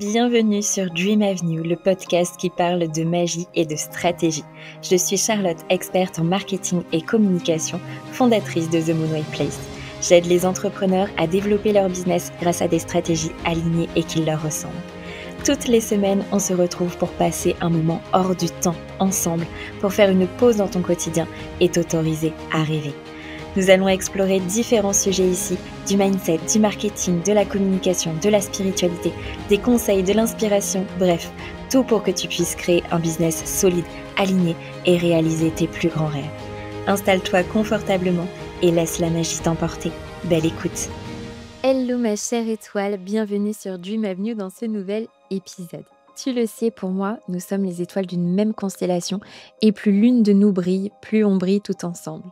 Bienvenue sur Dream Avenue, le podcast qui parle de magie et de stratégie. Je suis Charlotte, experte en marketing et communication, fondatrice de The Moonway Place. J'aide les entrepreneurs à développer leur business grâce à des stratégies alignées et qui leur ressemblent. Toutes les semaines, on se retrouve pour passer un moment hors du temps ensemble, pour faire une pause dans ton quotidien et t'autoriser à rêver. Nous allons explorer différents sujets ici, du mindset, du marketing, de la communication, de la spiritualité, des conseils, de l'inspiration, bref, tout pour que tu puisses créer un business solide, aligné et réaliser tes plus grands rêves. Installe-toi confortablement et laisse la magie t'emporter. Belle écoute! Hello ma chère étoile, bienvenue sur Dream Avenue dans ce nouvel épisode. Tu le sais, pour moi, nous sommes les étoiles d'une même constellation et plus l'une de nous brille, plus on brille tout ensemble.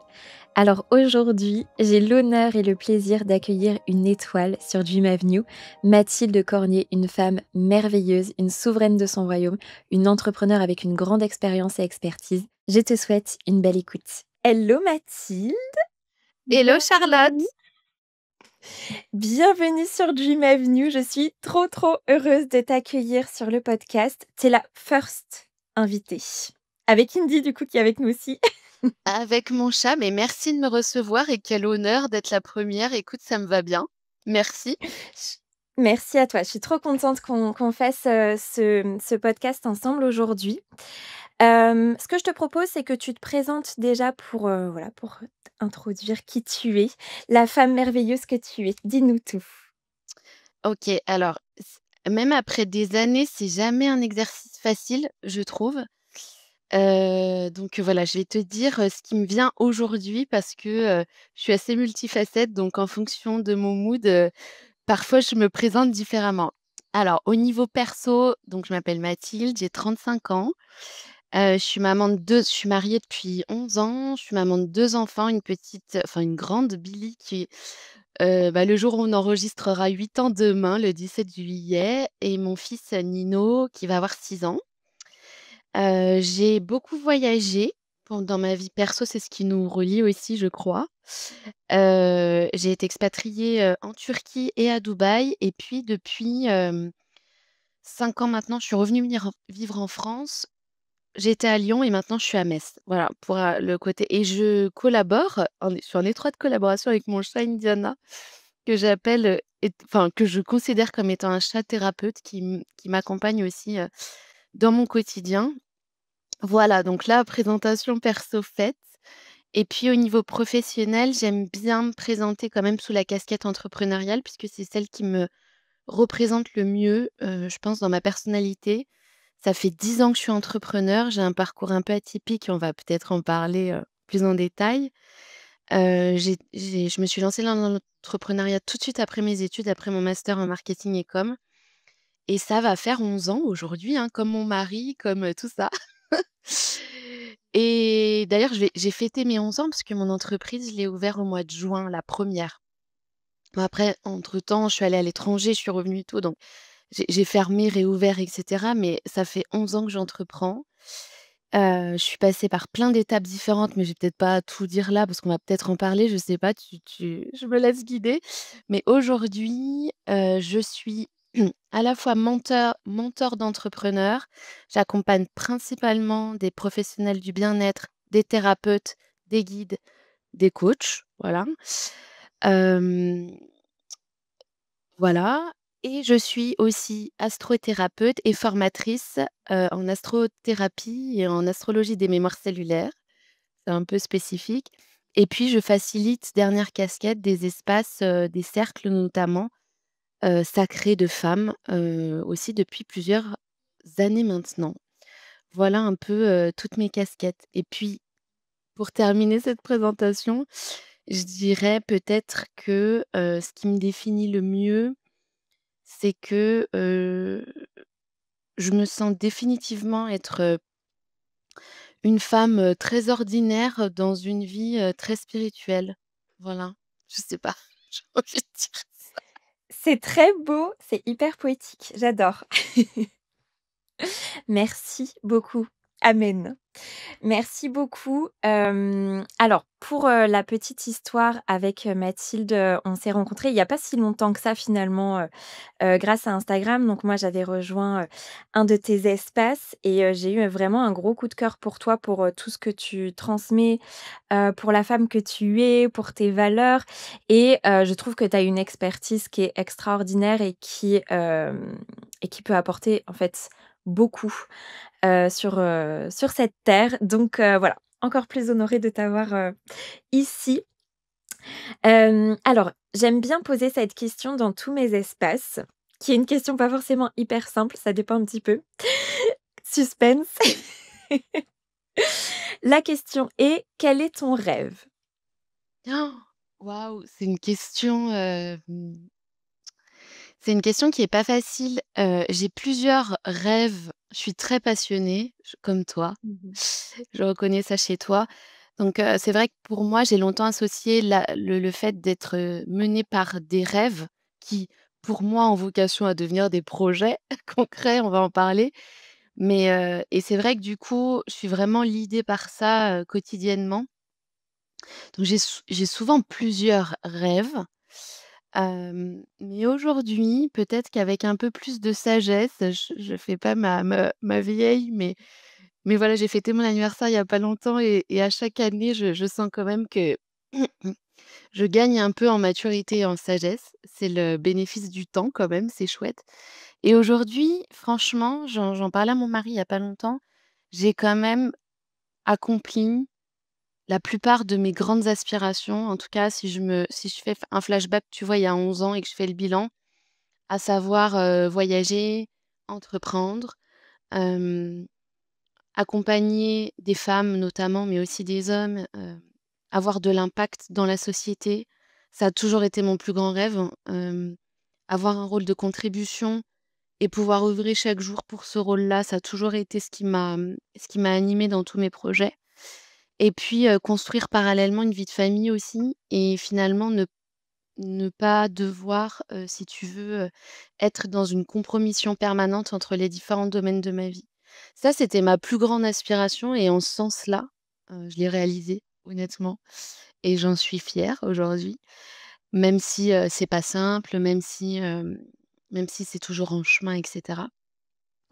Alors aujourd'hui, j'ai l'honneur et le plaisir d'accueillir une étoile sur Dream Avenue, Mathilde Cornier, une femme merveilleuse, une souveraine de son royaume, une entrepreneure avec une grande expérience et expertise. Je te souhaite une belle écoute. Hello Mathilde! Hello Charlotte! Bienvenue sur Dream Avenue, je suis trop heureuse de t'accueillir sur le podcast. T'es la first invitée. Avec Indy du coup qui est avec nous aussi. Avec mon chat, mais merci de me recevoir et quel honneur d'être la première. Écoute, ça me va bien. Merci. Merci à toi, je suis trop contente qu'on fasse ce podcast ensemble aujourd'hui. Ce que je te propose, c'est que tu te présentes déjà pour introduire qui tu es, la femme merveilleuse que tu es. Dis-nous tout. Ok, alors, même après des années, c'est jamais un exercice facile, je trouve. Donc voilà, je vais te dire ce qui me vient aujourd'hui parce que je suis assez multifacette, donc en fonction de mon mood, parfois je me présente différemment. Alors, au niveau perso, donc je m'appelle Mathilde, j'ai 35 ans. Je suis mariée depuis 11 ans, je suis maman de 2 enfants, une grande Billy qui, le jour où on enregistrera 8 ans demain, le 17 juillet et mon fils, Nino qui va avoir 6 ans. J'ai beaucoup voyagé dans ma vie perso, c'est ce qui nous relie aussi, je crois. J'ai été expatriée, en Turquie et à Dubaï et puis depuis, 5 ans maintenant, je suis revenue vivre en France. J'étais à Lyon et maintenant je suis à Metz. Voilà pour, le côté et je suis en étroite collaboration avec mon chat Indiana que j'appelle, que je considère comme étant un chat thérapeute qui m'accompagne aussi, dans mon quotidien. Voilà, donc là, présentation perso faite et puis au niveau professionnel, j'aime bien me présenter quand même sous la casquette entrepreneuriale puisque c'est celle qui me représente le mieux, je pense dans ma personnalité. Ça fait 10 ans que je suis entrepreneur, j'ai un parcours un peu atypique, on va peut-être en parler, plus en détail. Je me suis lancée dans l'entrepreneuriat tout de suite après mes études, après mon master en marketing et com et ça va faire 11 ans aujourd'hui, hein, comme mon mari, comme, tout ça. Et d'ailleurs, j'ai fêté mes 11 ans parce que mon entreprise, je l'ai ouvert au mois de juin, la première. Bon après, entre-temps, je suis allée à l'étranger, je suis revenue et tout, donc j'ai fermé, réouvert et cetera, mais ça fait 11 ans que j'entreprends. Je suis passée par plein d'étapes différentes, mais je vais peut-être pas tout dire là parce qu'on va peut-être en parler, je sais pas, je me laisse guider. Mais aujourd'hui, je suis à la fois mentor d'entrepreneurs. J'accompagne principalement des professionnels du bien-être, des thérapeutes, des guides, des coachs, voilà. Hem Voilà et je suis aussi astrothérapeute et formatrice, en astrothérapie et en astrologie des mémoires cellulaires. C'est un peu spécifique et puis je facilite, dernière casquette, des espaces, des cercles notamment, sacrés de femmes, aussi depuis plusieurs années maintenant. Voilà un peu, toutes mes casquettes et puis pour terminer cette présentation, je dirais peut-être que, ce qui me définit le mieux c'est que, je me sens définitivement être, une femme, très ordinaire, dans une vie, très spirituelle. Voilà, je sais pas, j'ai envie de dire ça. C'est très beau, c'est hyper poétique, j'adore. Merci beaucoup. Amen. Merci beaucoup. Alors pour, la petite histoire avec, Mathilde, on s'est rencontrés il y a pas si longtemps que ça finalement, grâce à Instagram. Donc moi j'avais rejoint, un de tes espaces et j'ai eu vraiment un gros coup de cœur pour toi, pour, tout ce que tu transmets, pour la femme que tu es, pour tes valeurs et je trouve que tu as une expertise qui est extraordinaire et qui peut apporter en fait beaucoup, sur cette terre. Donc voilà, encore plus honorée de t'avoir, ici. Alors, j'aime bien poser cette question dans tous mes espaces, qui est une question pas forcément hyper simple, ça dépend un petit peu. Suspense. La question est: quel est ton rêve? Oh, waouh, c'est une question qui est pas facile. J'ai plusieurs rêves. Je suis très passionnée, comme toi. Mmh. Je reconnais ça chez toi. Donc, c'est vrai que pour moi, j'ai longtemps associé le fait d'être, menée par des rêves qui, pour moi, ont vocation à devenir des projets concrets, on va en parler. Mais, et c'est vrai que du coup, je suis vraiment lidée par ça, quotidiennement. Donc j'ai souvent plusieurs rêves. Mais aujourd'hui, peut-être qu'avec un peu plus de sagesse, je fais pas ma vieille, mais voilà, j'ai fêté mon anniversaire il y a pas longtemps et à chaque année, je sens quand même que je gagne un peu en maturité et en sagesse. C'est le bénéfice du temps quand même, c'est chouette. Et aujourd'hui, franchement, j'en parlais à mon mari il y a pas longtemps, j'ai quand même accompli la plupart de mes grandes aspirations. En tout cas, si je fais un flashback, tu vois, il y a 11 ans et que je fais le bilan, à savoir, voyager, entreprendre, hem, accompagner des femmes notamment, mais aussi des hommes, avoir de l'impact dans la société. Ça a toujours été mon plus grand rêve, hein. Avoir un rôle de contribution et pouvoir œuvrer chaque jour pour ce rôle-là, ça a toujours été ce qui m'a animée dans tous mes projets. Et puis, construire parallèlement une vie de famille aussi et finalement ne pas devoir, si tu veux, être dans une compromission permanente entre les différents domaines de ma vie. Ça, c'était ma plus grande aspiration et en ce sens-là, je l'ai réalisé honnêtement et j'en suis fière aujourd'hui. Même si, c'est pas simple, même si c'est toujours en chemin et cetera.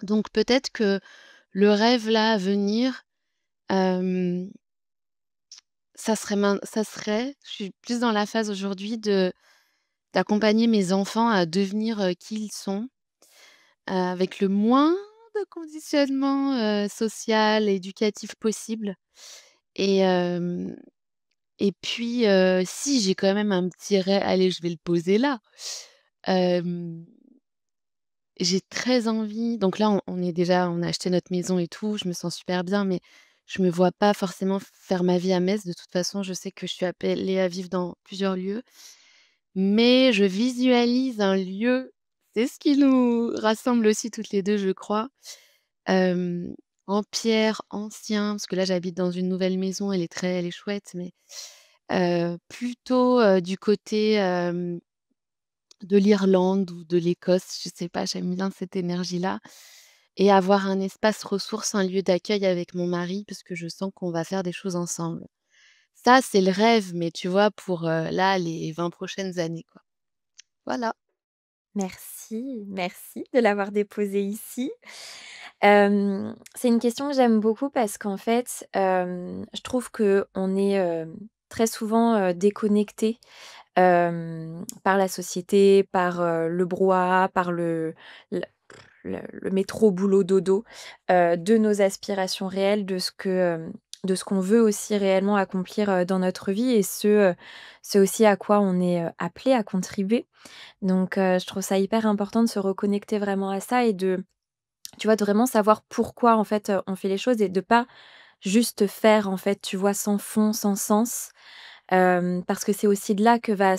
Donc peut-être que le rêve là à venir, hem, je suis plus dans la phase aujourd'hui d'accompagner mes enfants à devenir, qui ils sont, avec le moins de conditionnement, social, éducatif possible et hem et puis, si j'ai quand même un petit rêve, allez, je vais le poser là. Hem, j'ai très envie donc là, on a acheté notre maison et tout, je me sens super bien, mais je me vois pas forcément faire ma vie à Metz. De toute façon, je sais que je suis appelée à vivre dans plusieurs lieux. Mais je visualise un lieu, c'est ce qui nous rassemble aussi toutes les 2, je crois, hem, en pierre, ancien, parce que là j'habite dans une nouvelle maison, elle est chouette, mais plutôt, du côté, de l'Irlande ou de l'Écosse, je sais pas, j'aime bien cette énergie-là et avoir un espace ressource, un lieu d'accueil avec mon mari, parce que je sens qu'on va faire des choses ensemble. Ça, c'est le rêve, mais tu vois, pour, là, les 20 prochaines années, quoi. Voilà. Merci, merci de l'avoir déposée ici. C'est une question que j'aime beaucoup parce qu'en fait, je trouve qu'on est, très souvent, déconnectés, par la société, par, le brouhaha, par le métro boulot dodo, de nos aspirations réelles, de ce qu'on veut aussi réellement accomplir, dans notre vie et ce aussi à quoi on est, appelé à contribuer. Donc je trouve ça hyper important de se reconnecter vraiment à ça et de tu vois, de vraiment savoir pourquoi, en fait, on fait les choses et de pas juste faire, en fait, tu vois, sans fond, sans sens. Parce que c'est aussi de là que va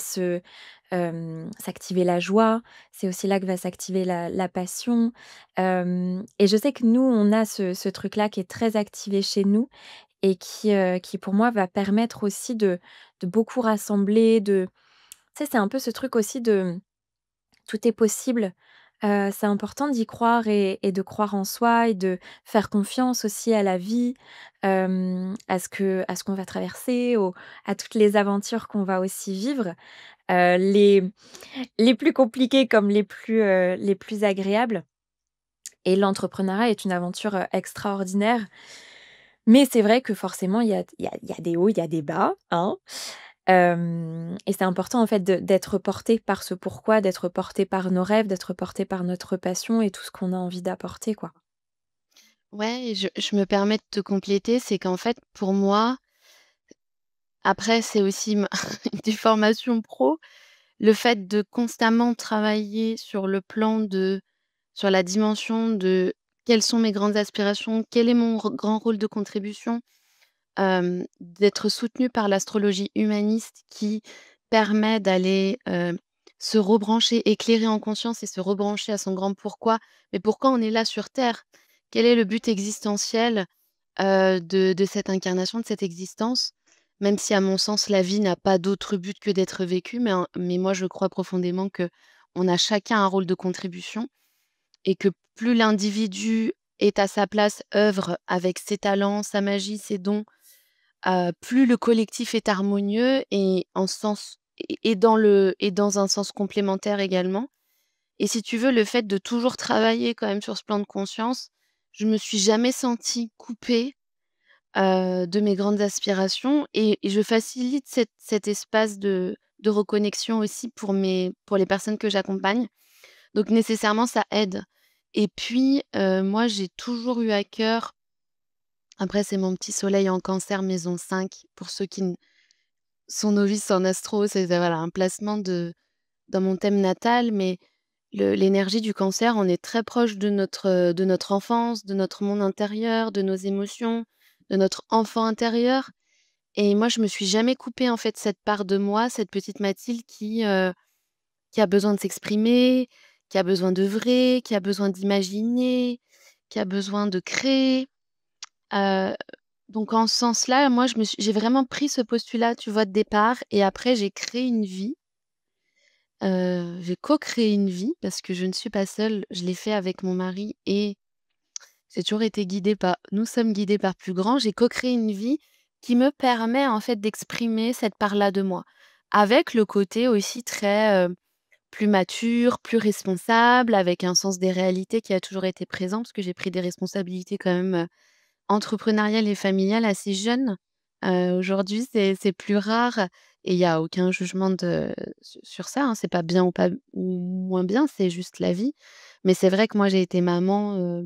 s'activer la joie, c'est aussi là que va s'activer la passion. Et je sais que nous, on a ce truc-là qui est très activé chez nous et qui pour moi va permettre aussi de beaucoup rassembler, de tu sais, c'est un peu ce truc aussi de tout est possible, C'est important d'y croire et de croire en soi et de faire confiance aussi à la vie, à ce qu'on va traverser, à toutes les aventures qu'on va aussi vivre, les plus compliquées comme les plus agréables et l'entrepreneuriat est une aventure, extraordinaire. Mais c'est vrai que forcément il y a des hauts, il y a des bas, hein. Et c'est important en fait d'être porté par ce pourquoi, d'être porté par nos rêves, d'être porté par notre passion et tout ce qu'on a envie d'apporter, quoi. Ouais et je me permets de te compléter, c'est qu'en fait, pour moi, après c'est aussi ma des formations pro, le fait de constamment travailler sur la dimension de quelles sont mes grandes aspirations, quel est mon grand rôle de contribution, d'être soutenu par l'astrologie humaniste qui permet d'aller, se rebrancher, éclairer en conscience et se rebrancher à son grand pourquoi. Mais pourquoi on est là sur terre? Quel est le but existentiel, de cette incarnation, de cette existence? Même si à mon sens la vie n'a pas d'autre but que d'être vécue, mais moi je crois profondément que on a chacun un rôle de contribution et que plus l'individu est à sa place, œuvre avec ses talents, sa magie, ses dons, plus le collectif est harmonieux et en sens et dans un sens complémentaire également. Et si tu veux, le fait de toujours travailler quand même sur ce plan de conscience, je me suis jamais sentie coupée, de mes grandes aspirations et je facilite cet espace de reconnexion aussi pour les personnes que j'accompagne. Donc nécessairement ça aide. Et puis, moi j'ai toujours eu à cœur après c'est mon petit soleil en Cancer maison 5 pour ceux qui n sont novices en astro, c'est voilà un placement dans mon thème natal, mais l'énergie du Cancer, on est très proche de notre enfance, de notre monde intérieur, de nos émotions, de notre enfant intérieur et moi je me suis jamais coupée en fait cette part de moi, cette petite Mathilde qui a besoin de s'exprimer, qui a besoin d'œuvrer, qui a besoin d'imaginer, qui a besoin de créer. Heu, donc en ce sens-là, moi, j'ai vraiment pris ce postulat, tu vois, de départ et après j'ai créé une vie, j'ai co-créé une vie parce que je ne suis pas seule. Je l'ai fait avec mon mari et j'ai toujours été guidée par nous sommes guidés par plus grand. J'ai co-créé une vie qui me permet, en fait, d'exprimer cette part-là de moi. Avec le côté aussi très, plus mature, plus responsable, avec un sens des réalités qui a toujours été présent, parce que j'ai pris des responsabilités quand même, entrepreneuriales et familiales assez jeune. Aujourd'hui, c'est plus rare et il y a aucun jugement sur ça, hein. C'est pas bien ou pas ou moins bien, c'est juste la vie. Mais c'est vrai que moi, j'ai été maman,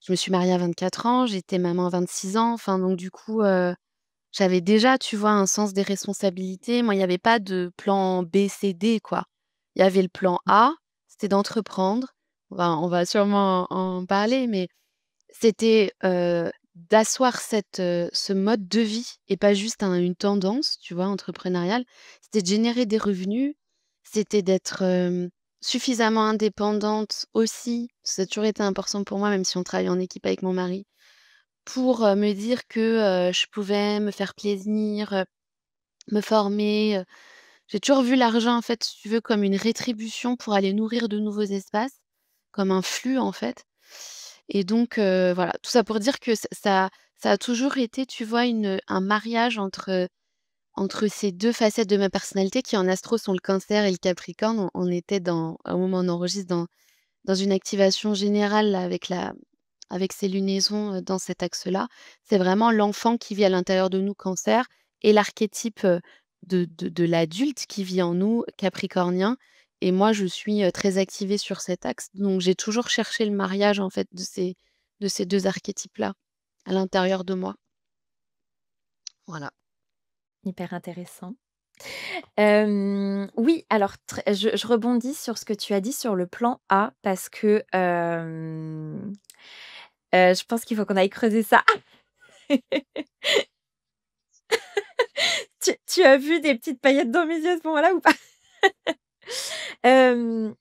je me suis mariée à 24 ans, j'ai été maman à 26 ans, enfin donc du coup, j'avais déjà, tu vois, un sens des responsabilités. Moi, il y avait pas de plan B, C, D, quoi. Il y avait le plan A, c'était d'entreprendre. On va sûrement en parler, mais c'était, d'asseoir ce mode de vie et pas juste une tendance, tu vois, entrepreneuriale. C'était de générer des revenus, c'était d'être, suffisamment indépendante aussi. Ça a toujours été important pour moi, même si on travaille en équipe avec mon mari, pour, me dire que, je pouvais me faire plaisir, me former. J'ai toujours vu l'argent, en fait, si tu veux, comme une rétribution pour aller nourrir de nouveaux espaces, comme un flux, en fait. Et donc voilà, tout ça pour dire que ça a toujours été, tu vois, un mariage entre ces 2 facettes de ma personnalité qui, en astro, sont le Cancer et le Capricorne. On était au moment où on enregistre, dans une activation générale là, avec ces lunaisons, dans cet axe-là. C'est vraiment l'enfant qui vit à l'intérieur de nous, Cancer, et l'archétype, de l'adulte qui vit en nous, Capricornien. Et moi, je suis, très activée sur cet axe, donc j'ai toujours cherché le mariage, en fait, de ces 2 archétypes-là, à l'intérieur de moi. Voilà. Hyper intéressant. Oui, alors je rebondis sur ce que tu as dit sur le plan A parce que, je pense qu'il faut qu'on aille creuser ça. Tu as vu des petites paillettes dans mes yeux à ce moment-là ou pas? Hem,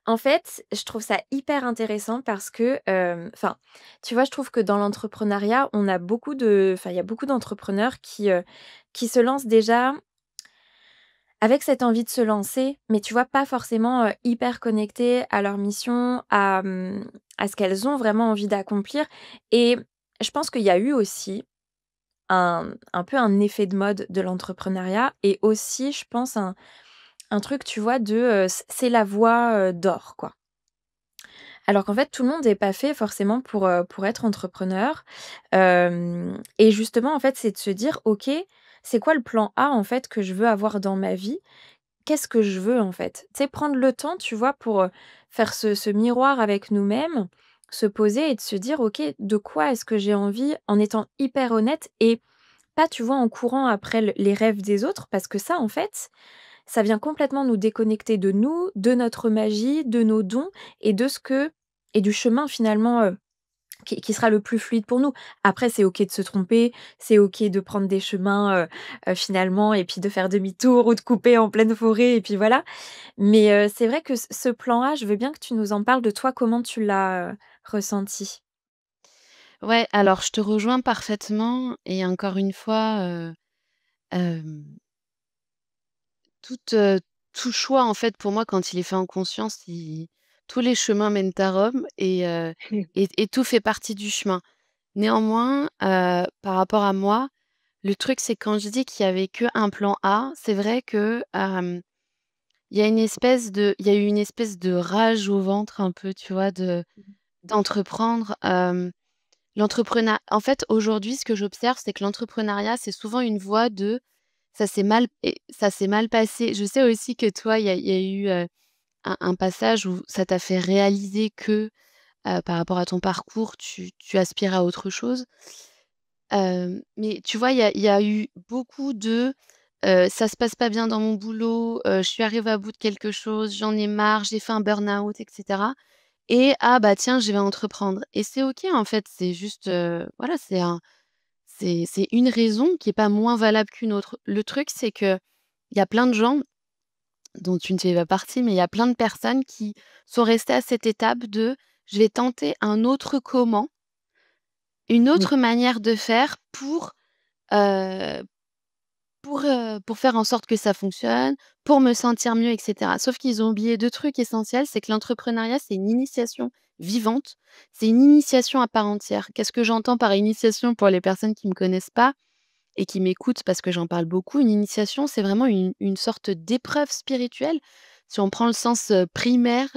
En fait, je trouve ça hyper intéressant parce que, enfin, tu vois, je trouve que dans l'entrepreneuriat, il y a beaucoup d'entrepreneurs qui se lancent déjà avec cette envie de se lancer, mais tu vois, pas forcément, hyper connectées à leur mission, à ce qu'elles ont vraiment envie d'accomplir et je pense qu'il y a eu aussi un peu un effet de mode de l'entrepreneuriat et aussi, je pense, un truc, tu vois, c'est la voie, d'or, quoi. Alors qu'en fait, tout le monde n'est pas fait forcément pour être entrepreneur. Hem Et justement, en fait, c'est de se dire: «OK, c'est quoi le plan A, en fait, que je veux avoir dans ma vie? Qu'est-ce que je veux, en fait?» Tu sais, prendre le temps, tu vois, pour, faire ce miroir avec nous-mêmes, se poser et de se dire: «OK, de quoi est-ce que j'ai envie?» en étant hyper honnête et pas, tu vois, en courant après les rêves des autres parce que ça, en fait, ça vient complètement nous déconnecter de nous, de notre magie, de nos dons et de ce que et du chemin finalement, qui sera le plus fluide pour nous. Après, c'est OK de se tromper, c'est OK de prendre des chemins, finalement et puis de faire demi-tour ou de couper en pleine forêt et puis voilà. Mais, c'est vrai que ce plan A, je veux bien que tu nous en parles de toi, comment tu l'as, ressenti? Ouais, alors je te rejoins parfaitement et encore une fois, hem, toute, tout choix, en fait, pour moi, quand il est fait en conscience, il tous les chemins mènent à Rome et tout fait partie du chemin. Néanmoins, par rapport à moi, le truc, c'est quand je dis qu'il y avait qu'un plan A, c'est vrai que, il y a eu une espèce de rage au ventre un peu, tu vois, d'entreprendre. En fait, aujourd'hui, ce que j'observe, c'est que l'entrepreneuriat, c'est souvent une voie de ça s'est mal passé. Je sais aussi que toi, il y a eu, un passage où ça t'a fait réaliser que, par rapport à ton parcours, tu aspires à autre chose. Mais tu vois, il y a eu beaucoup ça se passe pas bien dans mon boulot, je suis arrivée à bout de quelque chose, j'en ai marre, j'ai fait un burn-out et cetera et ah bah tiens, je vais entreprendre et c'est OK en fait, c'est juste, voilà, c'est une raison qui est pas moins valable qu'une autre. Le truc, c'est que il y a plein de gens, dont tu ne fais pas partie, mais il y a plein de personnes qui sont restées à cette étape de: «Je vais tenter un autre comment, une Oui. autre manière de faire heu, pour faire en sorte que ça fonctionne, pour me sentir mieux et cetera». Sauf qu'ils ont oublié 2 trucs essentiels, c'est que l'entrepreneuriat, c'est une initiation vivante, c'est une initiation à part entière. Qu'est-ce que j'entends par initiation pour les personnes qui me connaissent pas? Et qui m'écoutent parce que j'en parle beaucoup. Une initiation, c'est vraiment une sorte d'épreuve spirituelle. Si on prend le sens, primaire,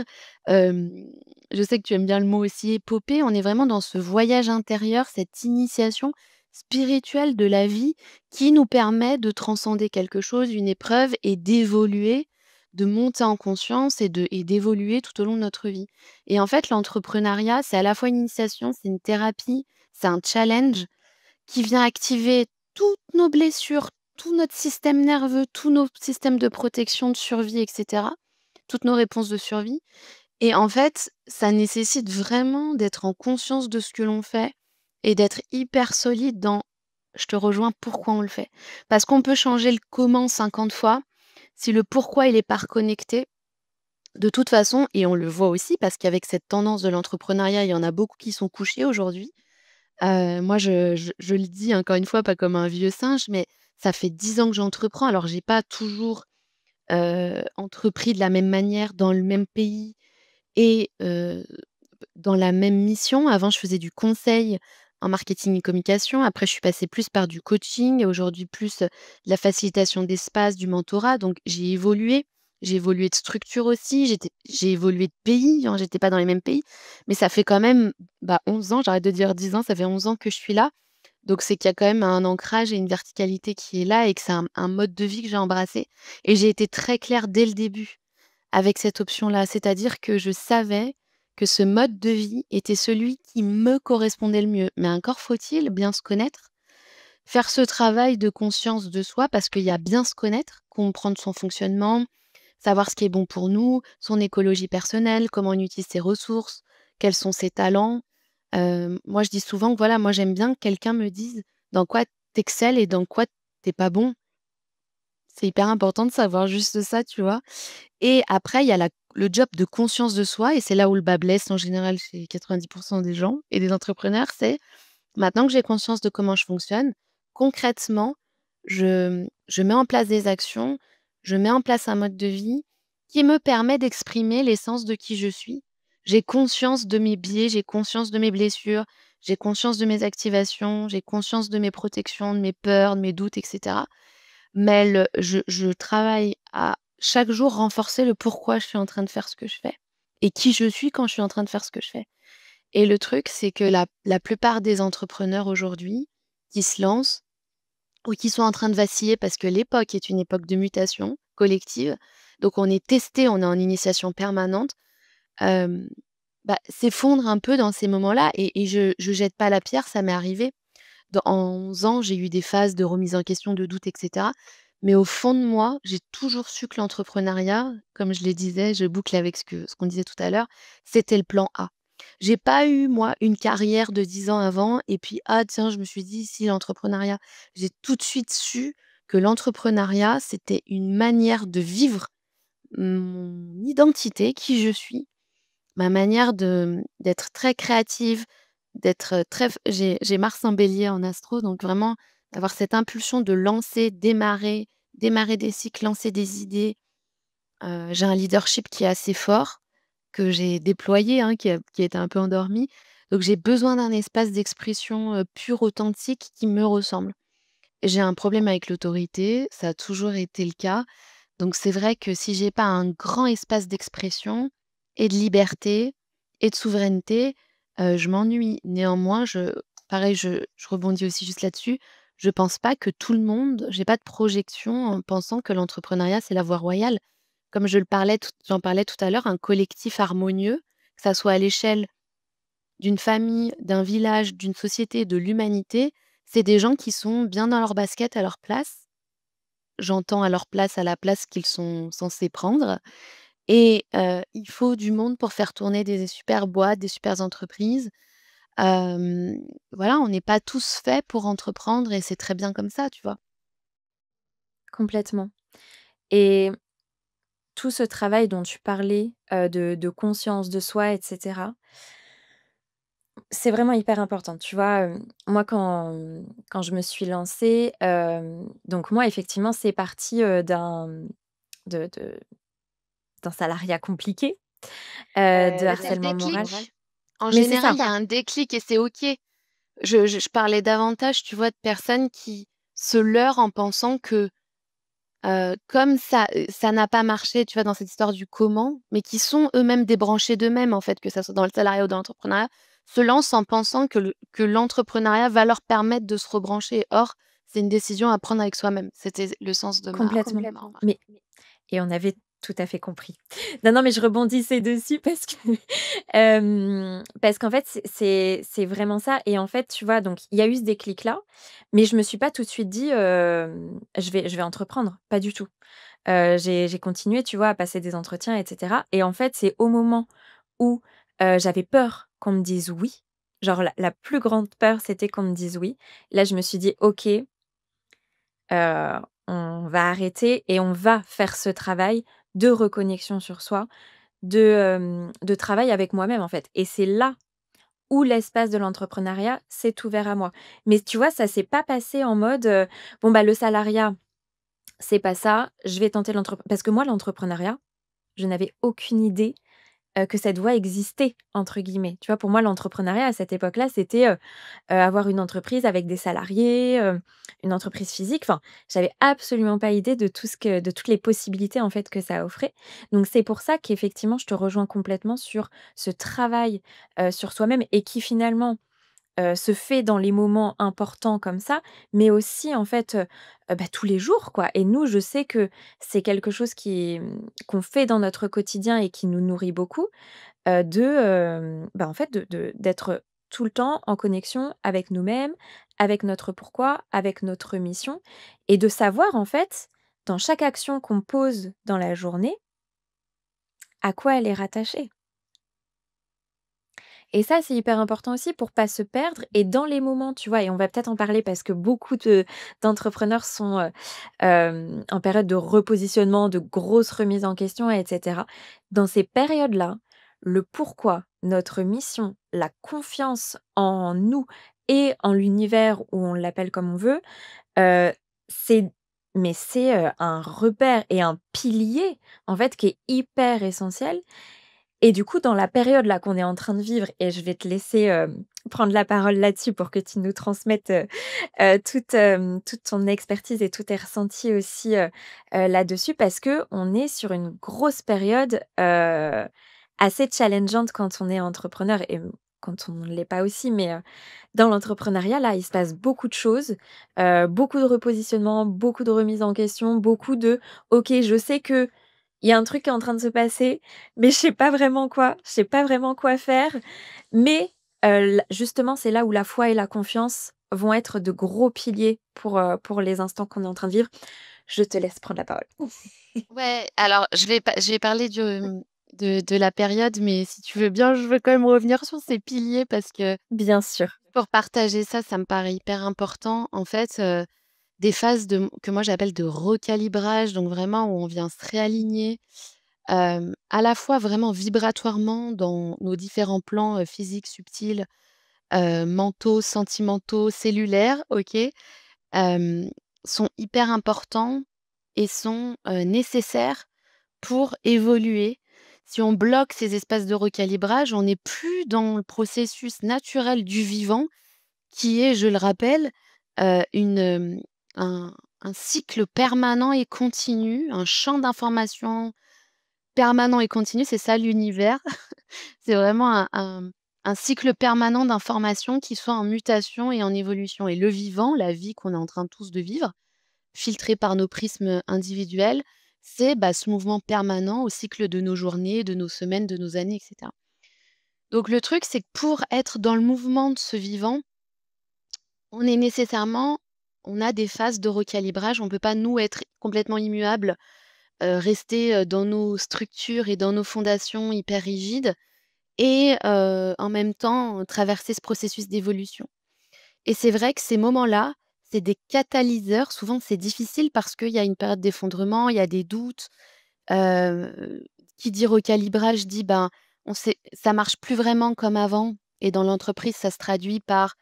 hem, je sais que tu aimes bien le mot aussi épopée, on est vraiment dans ce voyage intérieur, cette initiation spirituelle de la vie qui nous permet de transcender quelque chose, une épreuve et d'évoluer, de monter en conscience et d'évoluer tout au long de notre vie. Et en fait, l'entrepreneuriat, c'est à la fois une initiation, c'est une thérapie, c'est un challenge qui vient activer toutes nos blessures, tout notre système nerveux, tous nos systèmes de protection, de survie et cetera, toutes nos réponses de survie et en fait, ça nécessite vraiment d'être en conscience de ce que l'on fait et d'être hyper solide dans je te rejoins, pourquoi on le fait. Parce qu'on peut changer le comment 50 fois, si le pourquoi il est pas reconnecté, de toute façon et on le voit aussi parce qu'avec cette tendance de l'entrepreneuriat, il y en a beaucoup qui sont couchés aujourd'hui. Moi, je le dis encore une fois, pas comme un vieux singe, mais ça fait 10 ans que j'entreprends. Alors j'ai pas toujours, entrepris de la même manière, dans le même pays et dans la même mission. Avant, je faisais du conseil en marketing et communication. Après, je suis passée plus par du coaching et aujourd'hui plus, de la facilitation d'espace, du mentorat. Donc j'ai évolué. J'ai évolué de structure aussi. J'ai évolué de pays, hein, j'étais pas dans les mêmes pays. Mais ça fait quand même, 11 ans, j'arrête de dire 10 ans, ça fait 11 ans que je suis là. Donc c'est qu'il y a quand même un ancrage et une verticalité qui est là et que c'est un mode de vie que j'ai embrassé et j'ai été très claire dès le début avec cette option-là. C'est-à-dire que je savais que ce mode de vie était celui qui me correspondait le mieux. Mais encore faut-il bien se connaître, faire ce travail de conscience de soi parce qu'il y a bien se connaître, comprendre son fonctionnement, savoir ce qui est bon pour nous, son écologie personnelle, comment on utilise ses ressources, quels sont ses talents. Moi, je dis souvent que voilà, moi j'aime bien que quelqu'un me dise dans quoi tu excelles et dans quoi tu pas bon. C'est hyper important de savoir juste ça, tu vois? Et après, il y a le job de conscience de soi et c'est là où le bât blesse en général chez 90 des gens et des entrepreneurs, c'est maintenant que j'ai conscience de comment je fonctionne, concrètement, je mets en place des actions, je mets en place un mode de vie qui me permet d'exprimer l'essence de qui je suis. J'ai conscience de mes biais, j'ai conscience de mes blessures, j'ai conscience de mes activations, j'ai conscience de mes protections, de mes peurs, de mes doutes, et cetera. Mais je travaille à chaque jour renforcer le pourquoi je suis en train de faire ce que je fais et qui je suis quand je suis en train de faire ce que je fais. Et le truc, c'est que la plupart des entrepreneurs aujourd'hui qui se lancent ou qui sont en train de vaciller parce que l'époque est une époque de mutation collective, donc on est testé, on est en initiation permanente, hem, s'effondrent un peu dans ces moments-là et je jette pas la pierre, ça m'est arrivé. Dans en 11 ans, j'ai eu des phases de remise en question, de doute et cetera. Mais au fond de moi, j'ai toujours su que l'entrepreneuriat, comme je le disais, je boucle avec ce qu'on disait tout à l'heure, c'était le plan A. J'ai pas eu, moi, une carrière de 10 ans avant et puis: «Ah tiens, je me suis dit si l'entrepreneuriat». J'ai tout de suite su que l'entrepreneuriat, c'était une manière de vivre mon identité, qui je suis, ma manière d'être très créative, d'être, très f j'ai Mars en Bélier en astro, donc vraiment d'avoir cette impulsion de lancer, démarrer des cycles, lancer des idées. J'ai un leadership qui est assez fort, que j'ai déployé, hein, qui a été un peu endormi. Donc j'ai besoin d'un espace d'expression, pur, authentique, qui me ressemble. J'ai un problème avec l'autorité, ça a toujours été le cas. Donc c'est vrai que si j'ai pas un grand espace d'expression et de liberté et de souveraineté, je m'ennuie. Néanmoins, pareil, je rebondis aussi juste là-dessus, je pense pas que tout le monde j'ai pas de projection en pensant que l'entrepreneuriat, c'est la voie royale. Comme j'en parlais tout à l'heure, un collectif harmonieux, que ça soit à l'échelle d'une famille, d'un village, d'une société, de l'humanité, c'est des gens qui sont bien dans leur basket, à leur place. J'entends à leur place, à la place qu'ils sont censés prendre et il faut du monde pour faire tourner des super boîtes, des super entreprises. Voilà, on n'est pas tous faits pour entreprendre et c'est très bien comme ça, tu vois? Complètement. Et tout ce travail dont tu parlais, de conscience de soi et cetera, c'est vraiment hyper important. Tu vois, moi quand je me suis lancée, donc moi effectivement c'est parti, de d'un salariat compliqué, de C'est le harcèlement moral. déclic. En Mais c'est général, ça, il y a un déclic et c'est OK. Je parlais davantage, tu vois, de personnes qui se leurrent en pensant que, comme ça n'a pas marché, tu vois, dans cette histoire du comment, mais qui sont eux-mêmes débranchés d'eux-mêmes, en fait, que ça soit dans le salariat ou dans l'entrepreneuriat, se lancent en pensant que l'entrepreneuriat va leur permettre de se rebrancher. Or, c'est une décision à prendre avec soi-même. C'était le sens de complètement. ma remarque. Mais et on avait tout à fait compris. Non, non, mais je rebondissais dessus parce que, parce qu'en fait, c'est vraiment ça et en fait, tu vois, donc il y a eu ce déclic-là, mais je me suis pas tout de suite dit, «Je vais entreprendre», pas du tout. J'ai continué, tu vois, à passer des entretiens et cetera et en fait, c'est au moment où, j'avais peur qu'on me dise «oui», genre la plus grande peur, c'était qu'on me dise «oui». Là, je me suis dit: «OK, on va arrêter et on va faire ce travail de reconnexion sur soi, de travail avec moi-même, en fait» et c'est là où l'espace de l'entrepreneuriat s'est ouvert à moi. Mais tu vois, ça s'est pas passé en mode, «Bon, bah, le salariat, c'est pas ça, je vais tenter parce que moi, l'entrepreneuriat, je n'avais aucune idée, que cette voie «existait» entre guillemets. Tu vois, pour moi, l'entrepreneuriat à cette époque-là, c'était, avoir une entreprise avec des salariés, une entreprise physique. Enfin, j'avais absolument pas idée de toutes les possibilités, en fait, que ça offrait. Donc c'est pour ça qu'effectivement, je te rejoins complètement sur ce travail, sur soi-même et qui finalement, se fait dans les moments importants comme ça, mais aussi en fait, tous les jours quoi et nous, je sais que c'est quelque chose qu'on fait dans notre quotidien et qui nous nourrit beaucoup, en fait d'être tout le temps en connexion avec nous-mêmes, avec notre pourquoi, avec notre mission et de savoir en fait, dans chaque action qu'on pose dans la journée, à quoi elle est rattachée. Et ça, c'est hyper important aussi pour pas se perdre et dans les moments, tu vois? Et on va peut-être en parler parce que beaucoup d'entrepreneurs sont, en période de repositionnement, de grosses remises en question et cetera. Dans ces périodes-là, le pourquoi, notre mission, la confiance en nous et en l'univers ou on l'appelle comme on veut, c'est mais c'est, un repère et un pilier, en fait, qui est hyper essentiel et du coup, dans la période là qu'on est en train de vivre et je vais te laisser, prendre la parole là-dessus pour que tu nous transmettes, toute ton expertise et tous tes ressentis aussi, là-dessus parce qu'on est sur une grosse période, assez challengeante quand on est entrepreneur et quand on ne l'est pas aussi, mais, dans l'entrepreneuriat, là, il se passe beaucoup de choses, beaucoup de repositionnement, beaucoup de remise en question, beaucoup de: «OK, je sais qu'il y a un truc qui est en train de se passer, mais je sais pas vraiment quoi, je sais pas vraiment quoi faire». Mais, l justement, c'est là où la foi et la confiance vont être de gros piliers pour les instants qu'on est en train de vivre. Je te laisse prendre la parole. Ouais, alors je vais parler de la période, mais si tu veux bien, je veux quand même revenir sur ces piliers parce que Bien sûr. pour partager ça, ça me paraît hyper important. En fait, des phases que moi j'appelle de recalibrage, donc vraiment où on vient se réaligner, à la fois vraiment vibratoirement dans nos différents plans, physiques, subtils, mentaux, sentimentaux, cellulaires, OK? Hem, sont hyper importants et sont, nécessaires pour évoluer. Si on bloque ces espaces de recalibrage, on n'est plus dans le processus naturel du vivant qui est, je le rappelle, un un cycle permanent et continu, un champ d'information permanent et continu, c'est ça l'univers. C'est vraiment un cycle permanent d'informations qui soit en mutation et en évolution et le vivant, la vie qu'on est en train tous de vivre, filtrée par nos prismes individuels, c'est, bah, ce mouvement permanent au cycle de nos journées, de nos semaines, de nos années et cetera. Donc le truc, c'est que pour être dans le mouvement de ce vivant, on est nécessairement on a des phases de recalibrage. On ne peut pas, nous, être complètement immuables, rester, dans nos structures et dans nos fondations hyper rigides et en même temps, traverser ce processus d'évolution. Et c'est vrai que ces moments-là, c'est des catalyseurs. Souvent, c'est difficile parce qu'il y a une période d'effondrement, il y a des doutes. Qui dit recalibrage dit, ben, on sait ça marche plus vraiment comme avant et dans l'entreprise, ça se traduit par,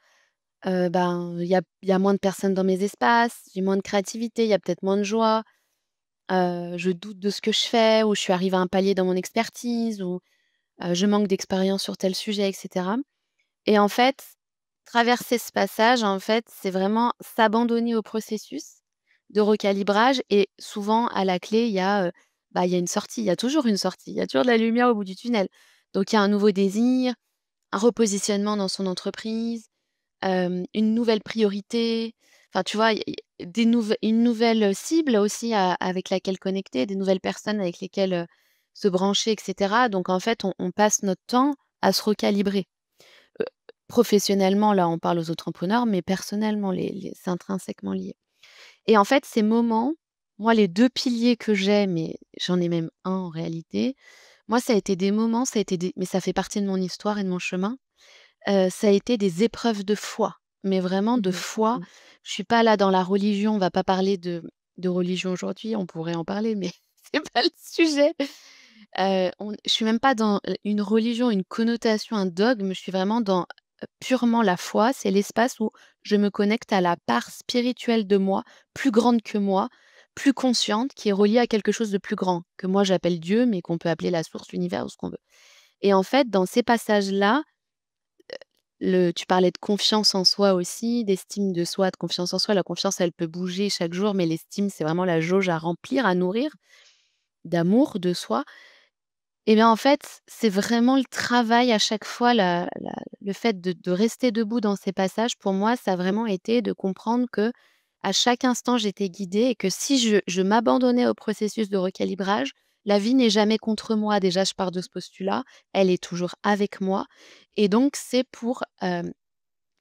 ben, il y a moins de personnes dans mes espaces, j'ai moins de créativité, il y a peut-être moins de joie, je doute de ce que je fais ou je suis arrivée à un palier dans mon expertise ou, je manque d'expérience sur tel sujet et cetera. Et en fait, traverser ce passage, en fait, c'est vraiment s'abandonner au processus de recalibrage et souvent à la clé, il y a, bah, il y a une sortie, il y a toujours une sortie, il y a toujours de la lumière au bout du tunnel. Donc il y a un nouveau désir, un repositionnement dans son entreprise, une nouvelle priorité, enfin, tu vois? Des nouve une nouvelle cible aussi avec laquelle connecter, des nouvelles personnes avec lesquelles, se brancher et cetera. Donc en fait, on passe notre temps à se recalibrer. Heu, professionnellement, là, on parle aux entrepreneurs, mais personnellement, les c'est intrinsèquement lié. Et en fait, ces moments, moi, les 2 piliers que j'ai, mais j'en ai même un en réalité, moi, ça a été des moments, ça a été des mais ça fait partie de mon histoire et de mon chemin, ça a été des épreuves de foi, mais vraiment de Mmh mh. foi. Mmh. Je suis pas là dans la religion, on va pas parler de religion aujourd'hui, on pourrait en parler, mais c'est pas le sujet. Je suis même pas dans, une religion, une connotation, un dogme, je suis vraiment dans, purement la foi. C'est l'espace où je me connecte à la part spirituelle de moi, plus grande que moi, plus consciente, qui est reliée à quelque chose de plus grand, que moi j'appelle Dieu, mais qu'on peut appeler la source, l'univers ou ce qu'on veut. Et en fait, dans ces passages-là, tu parlais de confiance en soi aussi, d'estime de soi, de confiance en soi. La confiance, elle peut bouger chaque jour, mais l'estime, c'est vraiment la jauge à remplir, à nourrir, d'amour de soi. Et bien, en fait, c'est vraiment le travail à chaque fois, le fait de rester debout dans ces passages, pour moi, ça a vraiment été de comprendre que à chaque instant, j'étais guidée et que si je m'abandonnais au processus de recalibrage, la vie n'est jamais contre moi. Déjà, je pars de ce postulat, elle est toujours avec moi et donc c'est pour,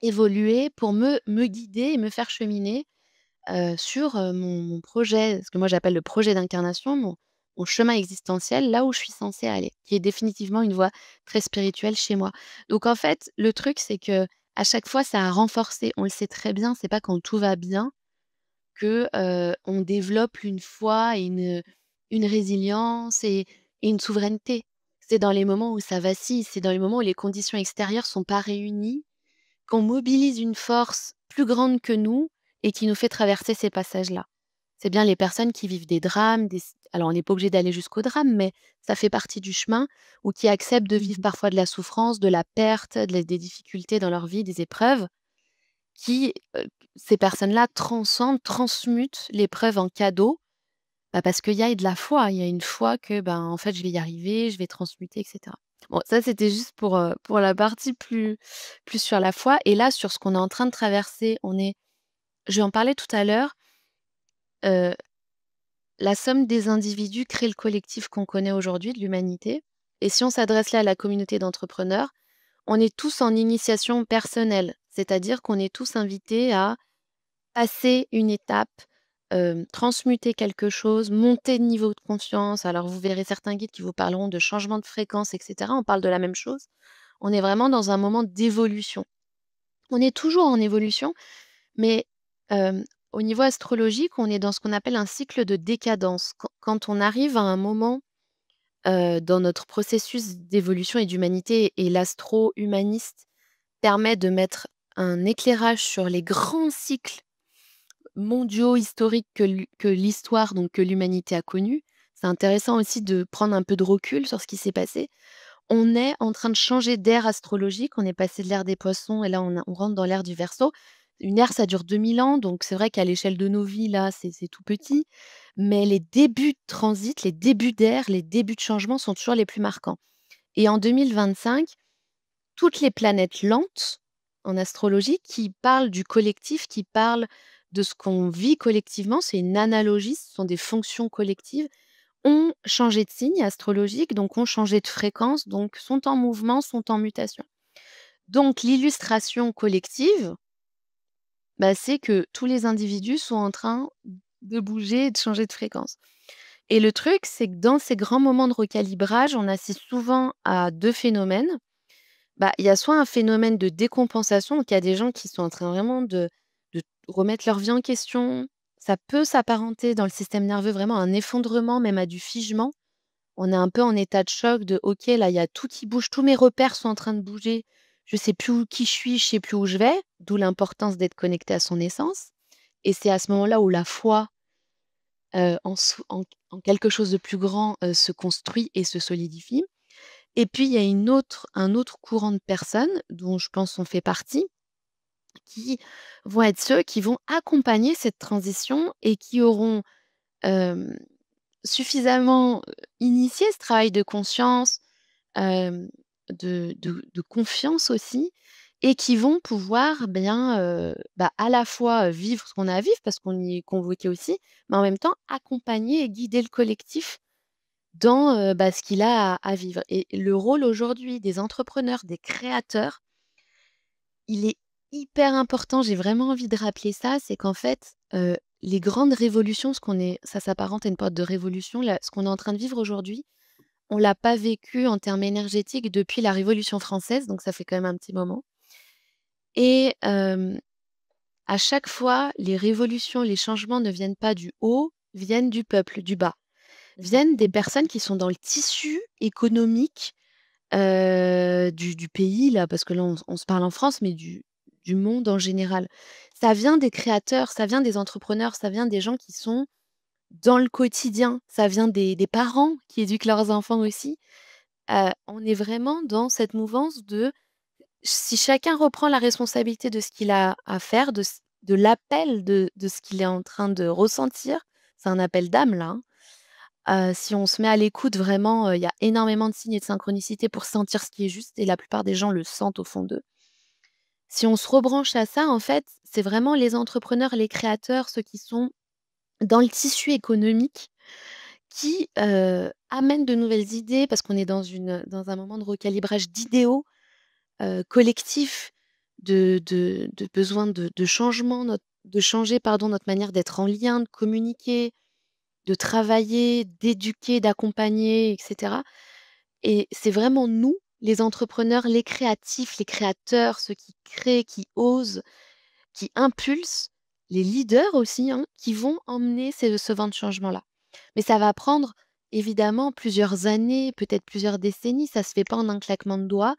évoluer, pour me guider et me faire cheminer sur, mon projet, ce que moi j'appelle le projet d'incarnation, mon chemin existentiel, là où je suis censée aller, qui est définitivement une voie très spirituelle chez moi. Donc en fait, le truc, c'est que à chaque fois, ça a renforcé. On le sait très bien, c'est pas quand tout va bien que, on développe une foi et une résilience et une souveraineté. C'est dans les moments où ça vacille, c'est dans les moments où les conditions extérieures sont pas réunies qu'on mobilise une force plus grande que nous et qui nous fait traverser ces passages-là. C'est bien les personnes qui vivent des drames, des alors on n'est pas obligé d'aller jusqu'au drame, mais ça fait partie du chemin ou qui acceptent de vivre Mmh. parfois de la souffrance, de la perte, des difficultés dans leur vie, des épreuves qui, ces personnes-là transcendent, transmutent l'épreuve en cadeau, bah, parce qu'il y a de la foi. Il y a une foi que, ben, en fait, je vais y arriver, je vais transmuter et cetera. Bon, ça, c'était juste pour la partie plus sur la foi et là, sur ce qu'on est en train de traverser, je vais en parler tout à l'heure, heu, la somme des individus crée le collectif qu'on connaît aujourd'hui de l'humanité et si on s'adresse là à la communauté d'entrepreneurs, on est tous en initiation personnelle. C'est-à-dire qu'on est tous invités à passer une étape, transmuter quelque chose, monter de niveau de conscience. Alors vous verrez certains guides qui vous parleront de changement de fréquence et cetera. On parle de la même chose. On est vraiment dans un moment d'évolution. On est toujours en évolution, mais au niveau astrologique, on est dans ce qu'on appelle un cycle de décadence. Quand on arrive à un moment, dans notre processus d'évolution et d'humanité et l'astro-humaniste permet de mettre un éclairage sur les grands cycles mondiaux, historiques que l'histoire, donc que l'humanité a connus. C'est intéressant aussi de prendre un peu de recul sur ce qui s'est passé. On est en train de changer d'ère astrologique. On est passé de l'ère des Poissons et là, on rentre dans l'ère du Verseau. Une ère, ça dure 2000 ans, donc c'est vrai qu'à l'échelle de nos vies, là, c'est tout petit. Mais les débuts de transit, les débuts d'ère, les débuts de changement sont toujours les plus marquants. Et en 2025, toutes les planètes lentes en astrologie qui parlent du collectif, qui parlent de ce qu'on vit collectivement, c'est une analogie, ce sont des fonctions collectives, ont changé de signe astrologique, donc ont changé de fréquence, donc sont en mouvement, sont en mutation. Donc l'illustration collective, bah, c'est que tous les individus sont en train de bouger et de changer de fréquence. Et le truc, c'est que dans ces grands moments de recalibrage, on assiste souvent à 2 phénomènes. Bah, il y a soit un phénomène de décompensation, donc il y a des gens qui sont en train vraiment de remettre leur vie en question. Ça peut s'apparenter dans le système nerveux vraiment à un effondrement, même à du figement. On est un peu en état de choc de: «OK, là, il y a tout qui bouge, tous mes repères sont en train de bouger, je sais plus qui je suis, je sais plus où je vais», d'où l'importance d'être connecté à son essence et c'est à ce moment-là où la foi, en quelque chose de plus grand, se construit et se solidifie. Et puis il y a un autre courant de personnes, dont je pense on fait partie, qui vont être ceux qui vont accompagner cette transition et qui auront, hem, suffisamment, initié ce travail de conscience, hem, de confiance aussi et qui vont pouvoir bien, bah, à la fois, vivre ce qu'on a à vivre parce qu'on y est convoqué aussi, mais en même temps accompagner et guider le collectif dans, bah, ce qu'il a à vivre et le rôle aujourd'hui des entrepreneurs, des créateurs, il est hyper important. J'ai vraiment envie de rappeler ça, c'est qu'en fait, les grandes révolutions, ça s'apparente à une période de révolution, là, ce qu'on est en train de vivre aujourd'hui, on l'a pas vécu en termes énergétiques depuis la Révolution française, donc ça fait quand même un petit moment et à chaque fois, les révolutions, les changements ne viennent pas du haut, viennent du peuple, du bas. Viennent des personnes qui sont dans le tissu économique, du pays là, parce que là on se parle en France, mais du monde en général. Ça vient des créateurs, ça vient des entrepreneurs, ça vient des gens qui sont dans le quotidien, ça vient des parents qui éduquent leurs enfants aussi. On est vraiment dans cette mouvance de si chacun reprend la responsabilité de ce qu'il a à faire, de l'appel de ce qu'il est en train de ressentir, c'est un appel d'âme là, hein. Si on se met à l'écoute vraiment, il y a énormément de signes et de synchronicité pour sentir ce qui est juste et la plupart des gens le sentent au fond d'eux. Si on se rebranche à ça, en fait, c'est vraiment les entrepreneurs, les créateurs, ceux qui sont dans le tissu économique qui, amènent de nouvelles idées parce qu'on est dans un moment de recalibrage d'idéaux, collectifs, de besoin de changement, de changer, pardon, notre manière d'être en lien, de communiquer, de travailler, d'éduquer, d'accompagner et cetera et c'est vraiment nous, les entrepreneurs, les créatifs, les créateurs, ceux qui créent, qui osent, qui impulsent, les leaders aussi, hein, qui vont emmener ce vent de changement-là. Mais ça va prendre évidemment plusieurs années, peut-être plusieurs décennies, ça se fait pas en un claquement de doigts,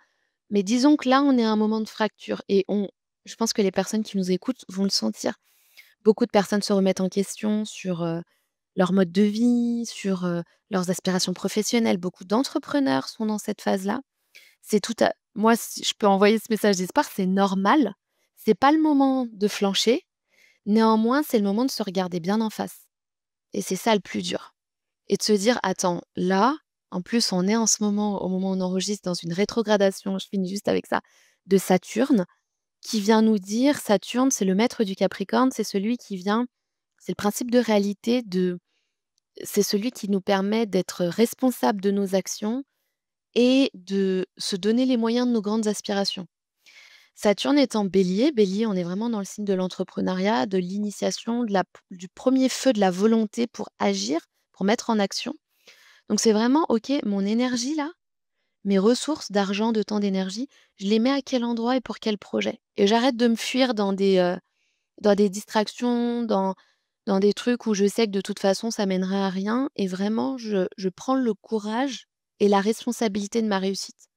mais disons que là, on est à un moment de fracture et je pense que les personnes qui nous écoutent vont le sentir. Beaucoup de personnes se remettent en question sur, leur mode de vie, sur, leurs aspirations professionnelles. Beaucoup d'entrepreneurs sont dans cette phase-là. C'est tout à moi, si je peux envoyer ce message d'espoir, c'est normal. C'est pas le moment de flancher. Néanmoins, c'est le moment de se regarder bien en face et c'est ça le plus dur et de se dire: «Attends, là, en plus, on est en ce moment, au moment où on enregistre, dans une rétrogradation», je finis juste avec ça, de Saturne qui vient nous dire Saturne, c'est le maître du Capricorne, c'est celui qui vient c'est le principe de réalité de c'est celui qui nous permet d'être responsables de nos actions et de se donner les moyens de nos grandes aspirations. Saturne est en Bélier, Bélier, on est vraiment dans le signe de l'entrepreneuriat, de l'initiation, du premier feu de la volonté pour agir, pour mettre en action. Donc c'est vraiment: «OK, mon énergie là, mes ressources d'argent, de temps, d'énergie, je les mets à quel endroit et pour quel projet?» Et j'arrête de me fuir dans des distractions, dans des trucs où je sais que de toute façon ça mènerait à rien et vraiment je prends le courage et la responsabilité de ma réussite.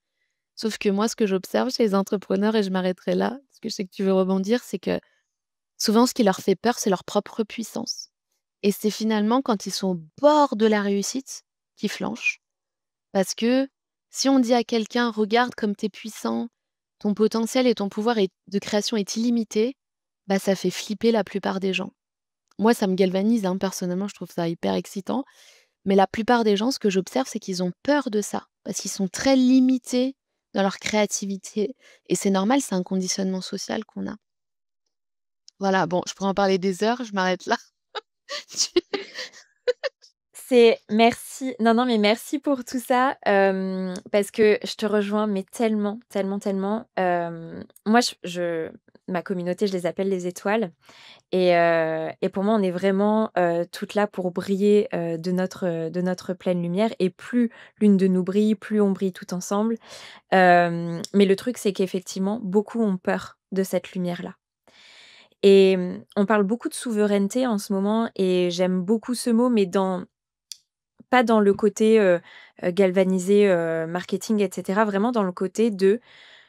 Sauf que moi, ce que j'observe chez les entrepreneurs et je m'arrêterai là, parce que je sais que tu veux rebondir, c'est que souvent ce qui leur fait peur, c'est leur propre puissance et c'est finalement quand ils sont au bord de la réussite qu'ils flanchent. Parce que si on dit à quelqu'un: «Regarde comme tu es puissant, ton potentiel et ton pouvoir de création est illimité», bah, ça fait flipper la plupart des gens. Moi, ça me galvanise, hein, personnellement, je trouve ça hyper excitant. Mais la plupart des gens, ce que j'observe, c'est qu'ils ont peur de ça, parce qu'ils sont très limités dans leur créativité et c'est normal, c'est un conditionnement social qu'on a. Voilà, bon, je pourrais en parler des heures, je m'arrête là. C'est merci non, non, mais merci pour tout ça, parce que je te rejoins, mais tellement, tellement, tellement. Moi, ma communauté, je les appelle les étoiles et pour moi, on est vraiment, toutes là pour briller, de notre pleine lumière et plus l'une de nous brille, plus on brille tout ensemble. Mais le truc, c'est qu'effectivement, beaucoup ont peur de cette lumière-là et on parle beaucoup de souveraineté en ce moment et j'aime beaucoup ce mot, mais pas dans le côté, galvanisé, marketing et cetera, vraiment dans le côté de: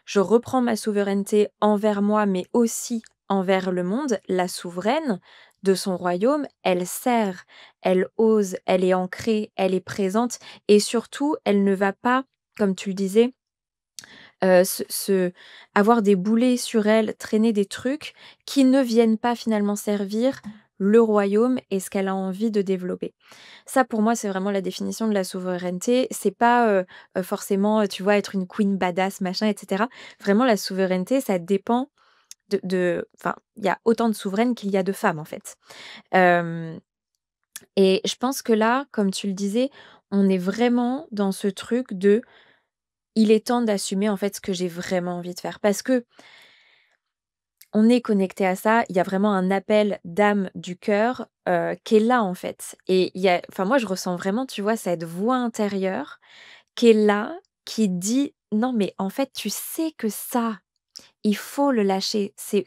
«Je reprends ma souveraineté envers moi, mais aussi envers le monde». La souveraine de son royaume, elle sert, elle ose, elle est ancrée, elle est présente et surtout, elle ne va pas, comme tu le disais, se avoir des boulets sur elle, traîner des trucs qui ne viennent pas finalement servir le royaume et ce qu'elle a envie de développer. Ça, pour moi, c'est vraiment la définition de la souveraineté. C'est pas, forcément, tu vois, être une queen badass, machin et cetera. Vraiment, la souveraineté, ça dépend enfin, il y a autant de souveraines qu'il y a de femmes, en fait. Hem et je pense que là, comme tu le disais, on est vraiment dans ce truc de: «Il est temps d'assumer, en fait, ce que j'ai vraiment envie de faire». Parce que on est connecté à ça, il y a vraiment un appel d'âme du cœur, qui est là, en fait et il y a enfin, moi, je ressens vraiment, tu vois, cette voix intérieure qui est là, qui dit: «Non, mais en fait, tu sais que ça, il faut le lâcher. C'est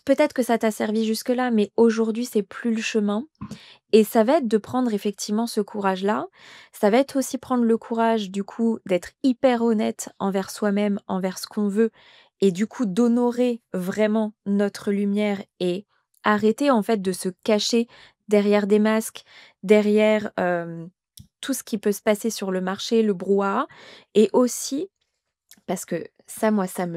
peut-être que ça t'a servi jusque-là, mais aujourd'hui, c'est plus le chemin» et ça va être de prendre effectivement ce courage-là. Ça va être aussi prendre le courage, du coup, d'être hyper honnête envers soi-même, envers ce qu'on veut et du coup, d'honorer vraiment notre lumière et arrêter, en fait, de se cacher derrière des masques, derrière, tout ce qui peut se passer sur le marché, le brouhaha et aussi parce que ça, moi, c'est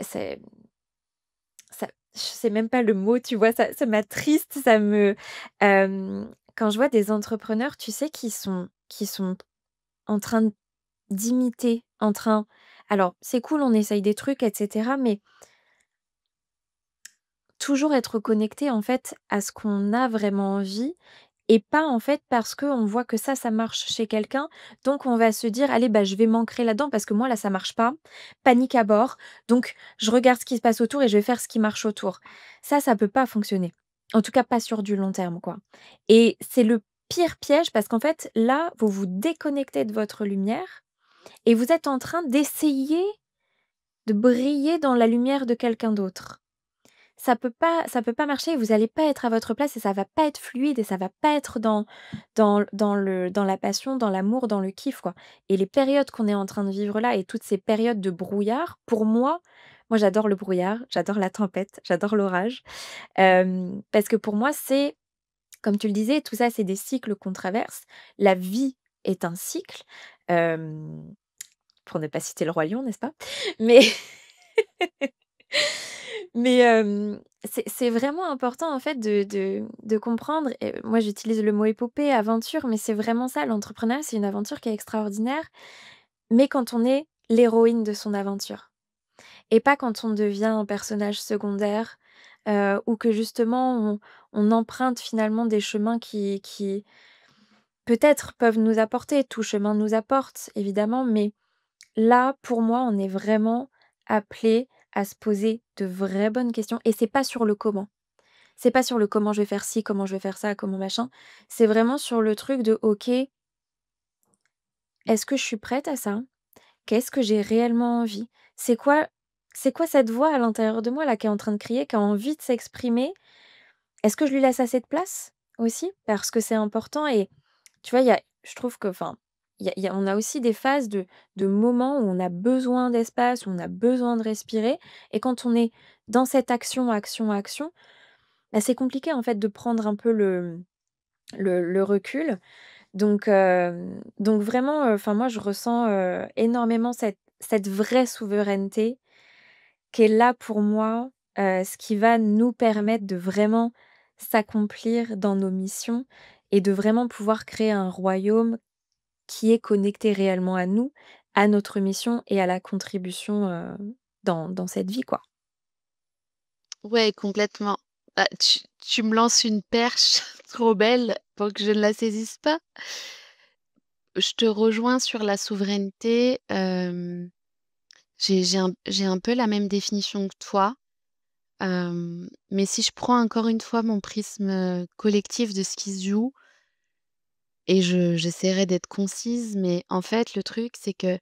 ça je sais même pas le mot, tu vois? Ça m'attriste, quand je vois des entrepreneurs, tu sais, qui sont en train d'imiter, en train alors c'est cool, on essaye des trucs et cetera, mais toujours être connecté, en fait, à ce qu'on a vraiment envie et pas, en fait, parce qu'on voit que ça marche chez quelqu'un, donc on va se dire: «Allez, bah, je vais m'ancrer là-dedans parce que moi, là, ça marche pas». Panique à bord, donc je regarde ce qui se passe autour et je vais faire ce qui marche autour. Ça peut pas fonctionner. En tout cas, pas sur du long terme, quoi et c'est le pire piège parce qu'en fait, là, vous vous déconnectez de votre lumière et vous êtes en train d'essayer de briller dans la lumière de quelqu'un d'autre. Ça peut pas marcher, vous allez pas être à votre place et ça va pas être fluide et ça va pas être dans la passion, dans l'amour, dans le kiff, quoi et les périodes qu'on est en train de vivre là et toutes ces périodes de brouillard, pour moi, Moi, j'adore le brouillard, j'adore la tempête, j'adore l'orage, parce que pour moi, c'est comme tu le disais, tout ça, c'est des cycles qu'on traverse. La vie est un cycle, hem, pour ne pas citer le roi lion, n'est-ce pas? Mais mais c'est vraiment important, en fait, de comprendre et moi, j'utilise le mot épopée, aventure, mais c'est vraiment ça, l'entrepreneuriat, c'est une aventure qui est extraordinaire, mais quand on est l'héroïne de son aventure et pas quand on devient un personnage secondaire, ou que justement on emprunte finalement des chemins qui peut-être peuvent nous apporter, tout chemin nous apporte évidemment, mais là, pour moi, on est vraiment appelé à se poser de vraies bonnes questions et c'est pas sur le comment. C'est pas sur le comment je vais faire ci, comment je vais faire ça, comment machin. C'est vraiment sur le truc de OK, est-ce que je suis prête à ça? Qu'est-ce que j'ai réellement envie? C'est quoi c'est quoi cette voix à l'intérieur de moi là qui est en train de crier, qui a envie de s'exprimer? Est-ce que je lui laisse assez de place aussi? Parce que c'est important et tu vois, il y a je trouve que enfin, il y a on a aussi des phases de moments où on a besoin d'espace, où on a besoin de respirer et quand on est dans cette action, action, action, bah, c'est compliqué en fait de prendre un peu le recul. Donc vraiment, enfin moi je ressens, énormément cette vraie souveraineté qui est là pour moi, ce qui va nous permettre de vraiment s'accomplir dans nos missions et de vraiment pouvoir créer un royaume qui est connecté réellement à nous, à notre mission et à la contribution, dans cette vie, quoi. Ouais, complètement. Bah, tu me lances une perche trop belle pour que je ne la saisisse pas. Je te rejoins sur la souveraineté, j'ai un peu la même définition que toi, mais si je prends encore une fois mon prisme, collectif de ce qui se joue et j'essaierai d'être concise, mais en fait, le truc, c'est que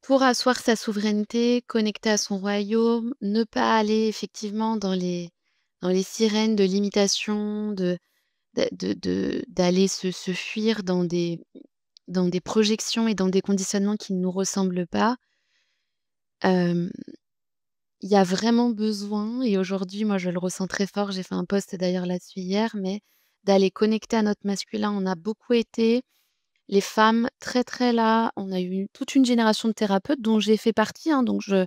pour asseoir sa souveraineté, connecter à son royaume, ne pas aller effectivement dans les sirènes de l'imitation, d'aller se fuir dans des projections et dans des conditionnements qui ne nous ressemblent pas. Hem, il y a vraiment besoin et aujourd'hui, moi, je le ressens très fort, j'ai fait un post d'ailleurs là-dessus hier, mais d'aller connecter à notre masculin. On a beaucoup été les femmes très, très là, on a eu toute une génération de thérapeutes dont j'ai fait partie, hein, donc il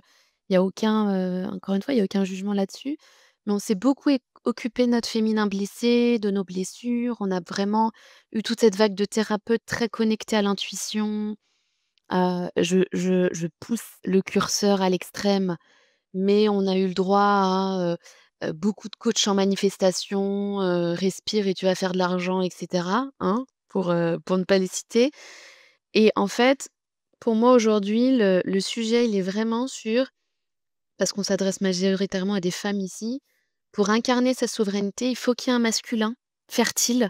y a aucun, encore une fois, il y a aucun jugement là-dessus. Mais on s'est beaucoup occupé de notre féminin blessé, de nos blessures. On a vraiment eu toute cette vague de thérapeutes très connectés à l'intuition. Je pousse le curseur à l'extrême, mais on a eu le droit à, beaucoup de coachs en manifestation, respire et tu vas faire de l'argent et cetera, hein, pour ne pas les citer et en fait, pour moi aujourd'hui, le sujet, il est vraiment sur parce qu'on s'adresse majoritairement à des femmes ici, pour incarner sa souveraineté, il faut qu'il y ait un masculin fertile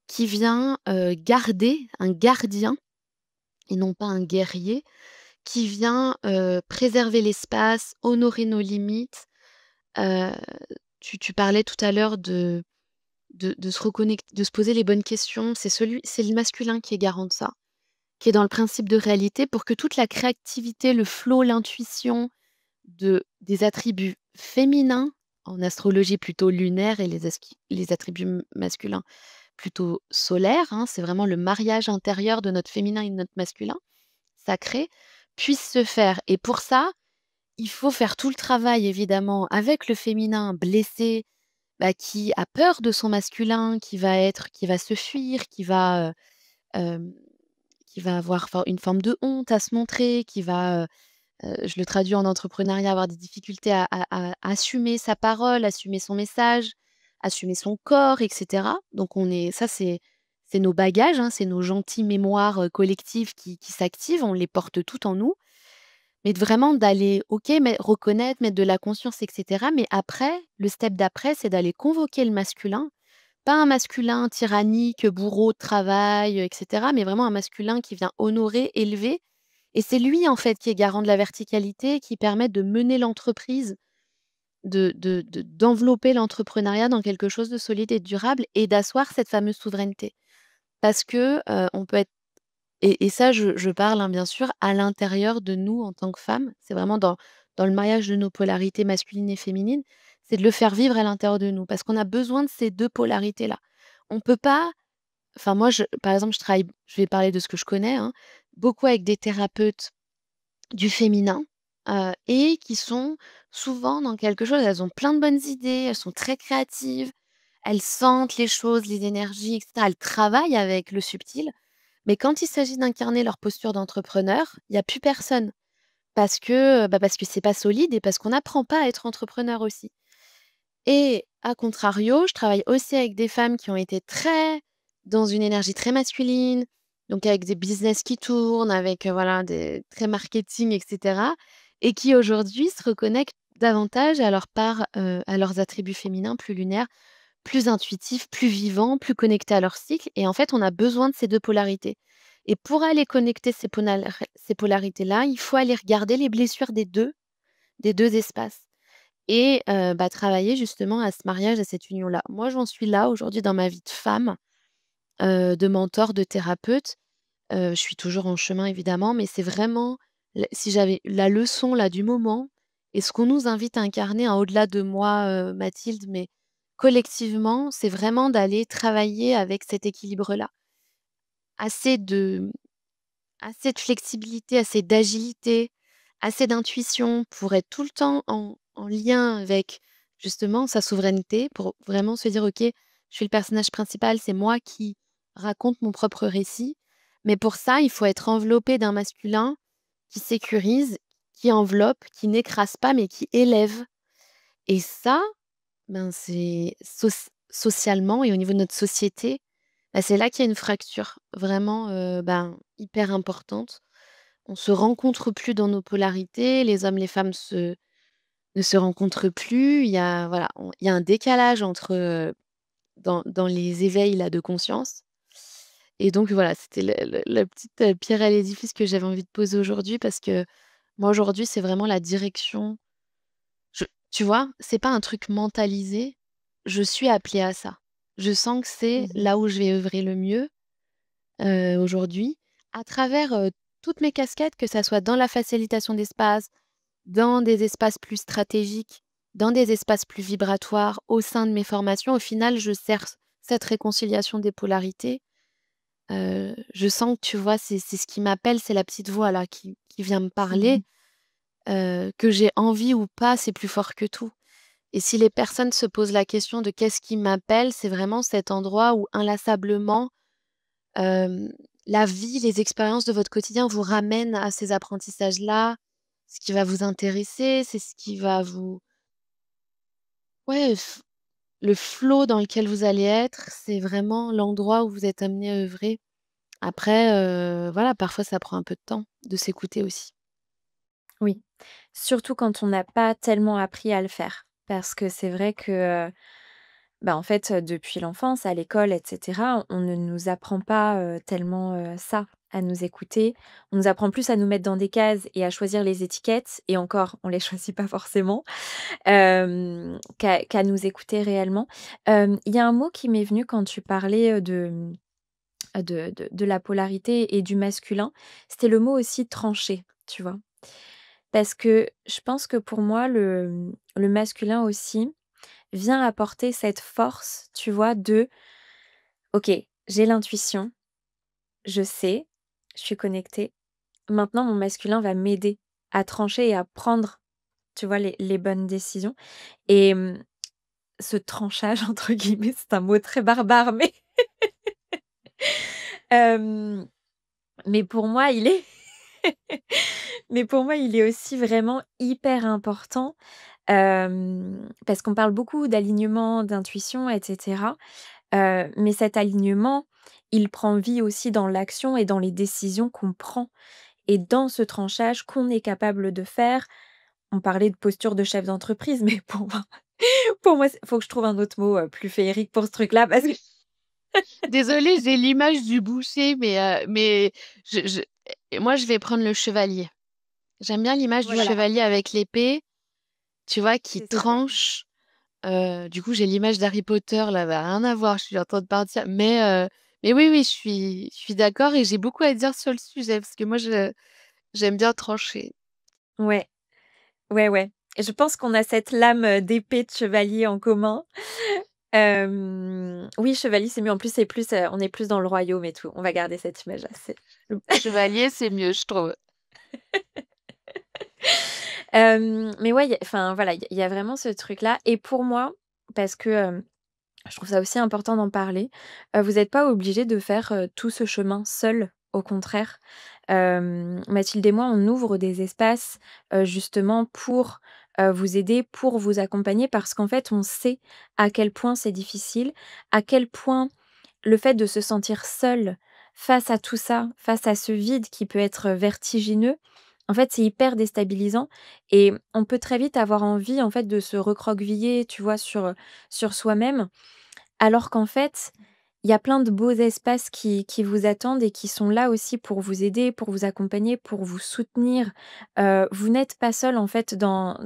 qui vient, garder, un gardien et non pas un guerrier, qui vient, préserver l'espace, honorer nos limites. Heu, tu parlais tout à l'heure de se reconnecter, de se poser les bonnes questions. C'est le masculin qui est garant de ça, qui est dans le principe de réalité pour que toute la créativité, le flow, l'intuition des attributs féminins, en astrologie plutôt lunaire et les attributs masculins plutôt solaires, hein, c'est vraiment le mariage intérieur de notre féminin et de notre masculin, sacré, puisse se faire et pour ça, il faut faire tout le travail évidemment avec le féminin blessé, bah, qui a peur de son masculin, qui va se fuir, hem, qui va avoir une forme de honte à se montrer, je le traduis en entrepreneuriat, avoir des difficultés à assumer sa parole, assumer son message, assumer son corps et cetera. Donc on est ça c'est nos bagages, hein, c'est nos gentilles mémoires, collectives qui s'activent, on les porte toutes en nous. Mais vraiment d'aller, OK, mais reconnaître, mettre de la conscience et cetera, mais après, le step d'après, c'est d'aller convoquer le masculin. Pas un masculin tyrannique, bourreau de travail, et cetera, mais vraiment un masculin qui vient honorer, élever et c'est lui, en fait, qui est garant de la verticalité, qui permet de mener l'entreprise, d'envelopper l'entrepreneuriat dans quelque chose de solide et de durable et d'asseoir cette fameuse souveraineté. Parce que, on peut être et ça, je parle, hein, bien sûr, à l'intérieur de nous en tant que femmes. C'est vraiment dans le mariage de nos polarités masculines et féminines, c'est de le faire vivre à l'intérieur de nous parce qu'on a besoin de ces 2 polarités-là. On peut pas enfin moi, par exemple, je vais parler de ce que je connais, hein, beaucoup avec des thérapeutes du féminin, et qui sont souvent dans quelque chose elles ont plein de bonnes idées, elles sont très créatives, elles sentent les choses, les énergies et cetera. Elles travaillent avec le subtil, mais quand il s'agit d'incarner leur posture d'entrepreneur, il y a plus personne parce que c'est pas solide et parce qu'on n'apprend pas à être entrepreneur aussi et à contrario, je travaille aussi avec des femmes qui ont été très dans une énergie très masculine, donc avec des business qui tournent, avec, voilà, des très marketing et cetera et qui aujourd'hui se reconnectent davantage à leur part, à leurs attributs féminins plus lunaires, plus intuitifs, plus vivants, plus connectés à leur cycle et en fait, on a besoin de ces 2 polarités et pour aller connecter ces polarités-là, il faut aller regarder les blessures des 2 espaces et travailler justement à ce mariage, à cette union-là. Moi, j'en suis là aujourd'hui dans ma vie de femme, de mentor, de thérapeute. Je suis toujours en chemin évidemment, mais c'est vraiment si j'avais la leçon là du moment et ce qu'on nous invite à incarner, hein, au-delà de moi, Mathilde, mais collectivement, c'est vraiment d'aller travailler avec cet équilibre-là. Assez de Assez de flexibilité, assez d'agilité, assez d'intuition pour être tout le temps en lien avec justement sa souveraineté, pour vraiment se dire: «OK, je suis le personnage principal, c'est moi qui raconte mon propre récit». Mais pour ça, il faut être enveloppé d'un masculin qui sécurise, qui enveloppe, qui n'écrase pas, mais qui élève. Et ça, ben, c'est socialement et au niveau de notre société, bah, c'est là qu'il y a une fracture vraiment, hyper importante. On se rencontre plus dans nos polarités, les hommes, les femmes ne se rencontrent plus. Il y a voilà, il y a un décalage entre, dans les éveils là de conscience et donc voilà, c'était la petite, pierre à l'édifice que j'avais envie de poser aujourd'hui parce que moi aujourd'hui, c'est vraiment la direction je tu vois? C'est pas un truc mentalisé, je suis appelée à ça. Je sens que c'est Mmh. là où je vais œuvrer le mieux, aujourd'hui, à travers, toutes mes casquettes, que ça soit dans la facilitation d'espace, dans des espaces plus stratégiques, dans des espaces plus vibratoires, au sein de mes formations. Au final, je sers cette réconciliation des polarités. Je sens que, tu vois, c'est ce qui m'appelle, c'est la petite voix là qui vient me parler, Mmh. que j'ai envie ou pas, c'est plus fort que tout. Et si les personnes se posent la question de: «Qu'est-ce qui m'appelle?» c'est vraiment cet endroit où inlassablement, hem, la vie, les expériences de votre quotidien vous ramènent à ces apprentissages-là. Ce qui va vous intéresser, c'est ce qui va vous ouais, le flow dans lequel vous allez être, c'est vraiment l'endroit où vous êtes amené à œuvrer. Après, voilà, parfois ça prend un peu de temps de s'écouter aussi. Oui, surtout quand on n'a pas tellement appris à le faire. Parce que c'est vrai que, en fait, depuis l'enfance, à l'école et cetera, on ne nous apprend pas, tellement, ça, à nous écouter. On nous apprend plus à nous mettre dans des cases et à choisir les étiquettes et encore, on les choisit pas forcément, qu'à nous écouter réellement. Il y a un mot qui m'est venu quand tu parlais, de la polarité et du masculin, c'était le mot aussi «trancher», tu vois? Parce que je pense que pour moi, le masculin aussi vient apporter cette force, tu vois, de: «OK, j'ai l'intuition, je sais, je suis connectée. Maintenant mon masculin va m'aider à trancher et à prendre, tu vois, les bonnes décisions» et ce «tranchage» entre guillemets, c'est un mot très barbare, hem, mais pour moi, il est mais pour moi, il est aussi vraiment hyper important. Parce qu'on parle beaucoup d'alignement, d'intuition et cetera, mais cet alignement, il prend vie aussi dans l'action et dans les décisions qu'on prend et dans ce tranchage qu'on est capable de faire. On parlait de posture de chef d'entreprise, mais pour moi, faut que je trouve un autre mot, plus féerique pour ce truc-là parce que Désolée, j'ai l'image du boucher, mais je moi, je vais prendre le chevalier. J'aime bien l'image du voilà, chevalier avec l'épée, tu vois, qui c'est ça. tranche. Du coup, j'ai l'image d'Harry Potter là, bah, rien à voir, je suis en train de partir, Mais oui, oui, je suis d'accord et j'ai beaucoup à dire sur le sujet parce que moi je j'aime bien trancher. Ouais, ouais, ouais et je pense qu'on a cette lame, d'épée de chevalier en commun. Oui, chevalier, c'est mieux. En plus, c'est plus, on est plus dans le royaume et tout. On va garder cette image-là, c'est Chevalier, c'est mieux, je trouve. mais ouais, enfin, voilà, il y a vraiment ce truc-là et pour moi, parce que, je trouve ça aussi important d'en parler, vous êtes pas obligés de faire, tout ce chemin seul, au contraire. Mathilde et moi, on ouvre des espaces, justement pour, vous aider, pour vous accompagner parce qu'en fait, on sait à quel point c'est difficile, à quel point le fait de se sentir seul face à tout ça, face à ce vide qui peut être vertigineux, en fait, c'est hyper déstabilisant et on peut très vite avoir envie, en fait, de se recroqueviller, tu vois, sur soi-même. Alors qu'en fait, il y a plein de beaux espaces qui vous attendent et qui sont là aussi pour vous aider, pour vous accompagner, pour vous soutenir. Vous n'êtes pas seul, en fait, dans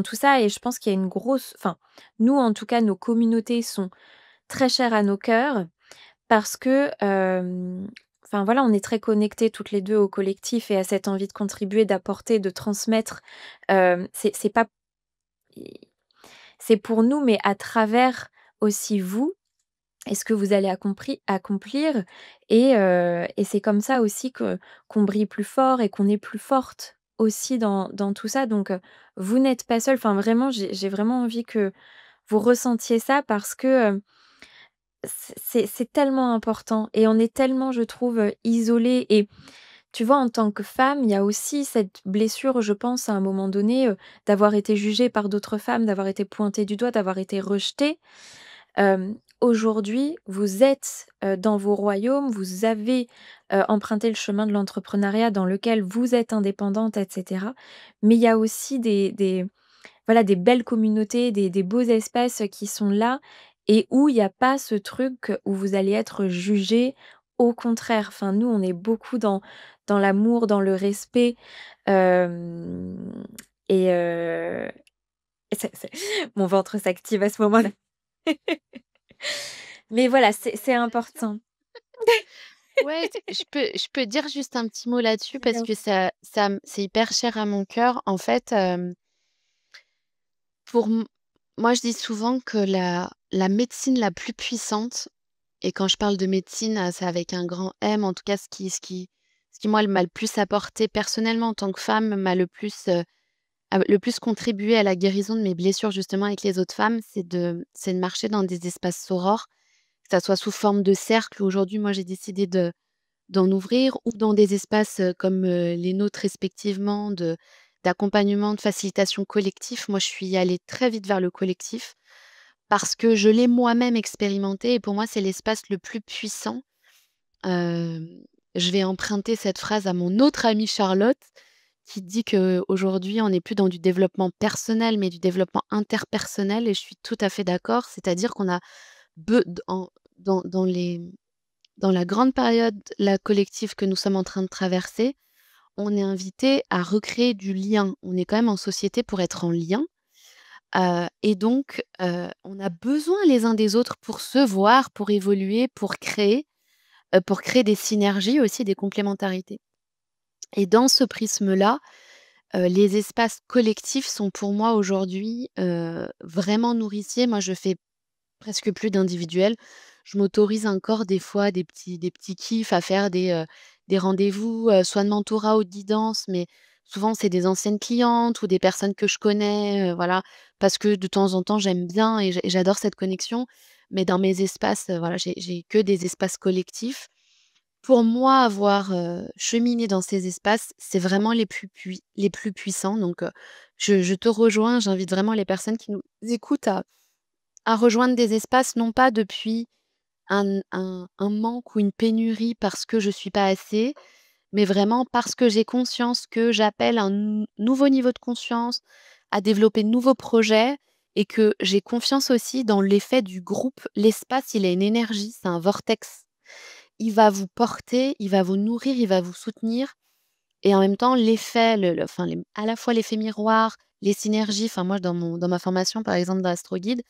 tout ça et je pense qu'il y a une grosse enfin, nous, en tout cas, nos communautés sont très chères à nos cœurs parce que, enfin, voilà, on est très connectés toutes les 2 au collectif et à cette envie de contribuer, d'apporter, de transmettre. C'est pas c'est pour nous, mais à travers aussi vous et ce que vous allez accomplir et c'est comme ça aussi que qu'on brille plus fort et qu'on est plus forte aussi dans tout ça donc vous n'êtes pas seul. Enfin vraiment, j'ai vraiment envie que vous ressentiez ça parce que, c'est tellement important et on est tellement, je trouve, isolés et tu vois, en tant que femme, il y a aussi cette blessure, je pense, à un moment donné, d'avoir été jugée par d'autres femmes, d'avoir été pointée du doigt, d'avoir été rejetée. Aujourd'hui, vous êtes, dans vos royaumes, vous avez, emprunté le chemin de l'entrepreneuriat dans lequel vous êtes indépendante et cetera. Mais il y a aussi des voilà, des belles communautés, des beaux espaces, qui sont là et où il y a pas ce truc où vous allez être jugé. Au contraire, enfin, nous, on est beaucoup dans l'amour, dans le respect, hem et c'est mon ventre s'active à ce moment-là. Mais voilà, c'est important. Ouais, je peux dire juste un petit mot là-dessus parce Bien que c'est hyper cher à mon cœur. En fait, pour m moi, je dis souvent que la médecine la plus puissante et quand je parle de médecine, c'est avec un grand M, en tout cas ce qui moi m'a le plus apporté personnellement en tant que femme, m'a le plus contribué à la guérison de mes blessures justement avec les autres femmes, c'est de marcher dans des espaces sorores, que ça soit sous forme de cercle. Aujourd'hui, moi, j'ai décidé d'en ouvrir ou dans des espaces, comme, les nôtres respectivement d'accompagnement, de facilitation collectif. Moi, je suis allée très vite vers le collectif parce que je l'ai moi-même expérimenté et pour moi, c'est l'espace le plus puissant. Hem, je vais emprunter cette phrase à mon autre amie Charlotte qui dit qu'aujourd'hui, on n'est plus dans du développement personnel, mais du développement interpersonnel et je suis tout à fait d'accord. C'est-à-dire qu'on a be en dans dans la grande période, la collective que nous sommes en train de traverser, on est invité à recréer du lien. On est quand même en société pour être en lien, et donc on a besoin les uns des autres pour se voir, pour évoluer, pour créer des synergies aussi, des complémentarités et dans ce prisme-là, les espaces collectifs sont pour moi aujourd'hui, vraiment nourriciers. Moi, je fais presque plus d'individuel. Je m'autorise encore des fois des petits kiffs à faire des rendez-vous, soit de mentorat ou de guidance, mais souvent c'est des anciennes clientes ou des personnes que je connais, voilà. Parce que de temps en temps j'aime bien et j'adore cette connexion, mais dans mes espaces, voilà, j'ai que des espaces collectifs. Pour moi, avoir, cheminé dans ces espaces, c'est vraiment les plus puissants donc je te rejoins, j'invite vraiment les personnes qui nous écoutent à rejoindre des espaces, non pas depuis un manque ou une pénurie parce que je suis pas assez, mais vraiment parce que j'ai conscience que j'appelle un nouveau niveau de conscience, à développer de nouveaux projets et que j'ai confiance aussi dans l'effet du groupe. L'espace, il a une énergie, c'est un vortex. Il va vous porter, il va vous nourrir, il va vous soutenir et en même temps l'effet, le enfin à la fois l'effet miroir, les synergies, enfin moi dans ma formation par exemple d'astroguide,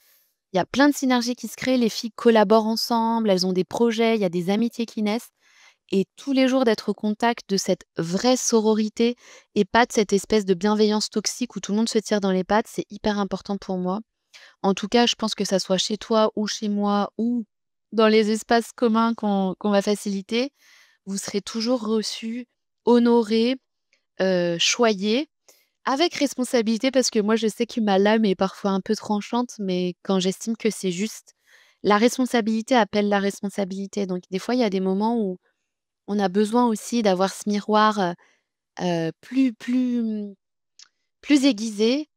Il y a plein de synergies qui se créent, les filles collaborent ensemble, elles ont des projets, il y a des amitiés qui naissent et tous les jours d'être au contact de cette vraie sororité et pas de cette espèce de bienveillance toxique où tout le monde se tire dans les pattes, c'est hyper important pour moi. En tout cas, je pense que ça soit chez toi ou chez moi ou dans les espaces communs qu'on va faciliter, vous serez toujours reçus, honorés, choyés, avec responsabilité parce que moi je sais que ma lame est parfois un peu tranchante, mais quand j'estime que c'est juste, la responsabilité appelle la responsabilité. Donc des fois, il y a des moments où on a besoin aussi d'avoir ce miroir, plus aiguisé.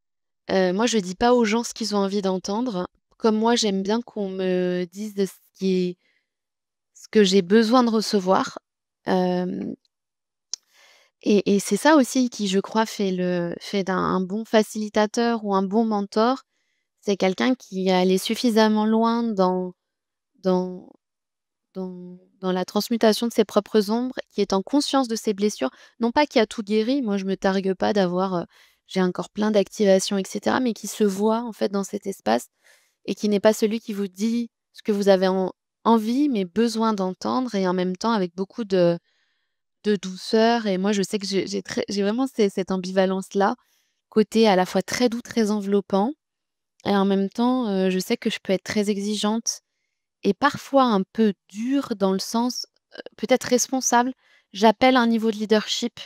Moi je dis pas aux gens ce qu'ils ont envie d'entendre. Comme moi, j'aime bien qu'on me dise de ce que j'ai besoin de recevoir. Hem et c'est ça aussi qui, je crois, fait d'un un bon facilitateur ou un bon mentor. C'est quelqu'un qui est allé suffisamment loin dans dans la transmutation de ses propres ombres, qui est en conscience de ses blessures. Non pas qui a tout guéri, moi je me targue pas d'avoir, j'ai encore plein d'activations et cetera, mais qui se voit en fait dans cet espace et qui n'est pas celui qui vous dit ce que vous avez envie, mais besoin d'entendre et en même temps avec beaucoup de douceur et moi je sais que j'ai vraiment cette ambivalence-là, côté à la fois très doux, très enveloppant et en même temps, je sais que je peux être très exigeante et parfois un peu dure dans le sens, peut-être responsable. J'appelle un niveau de leadership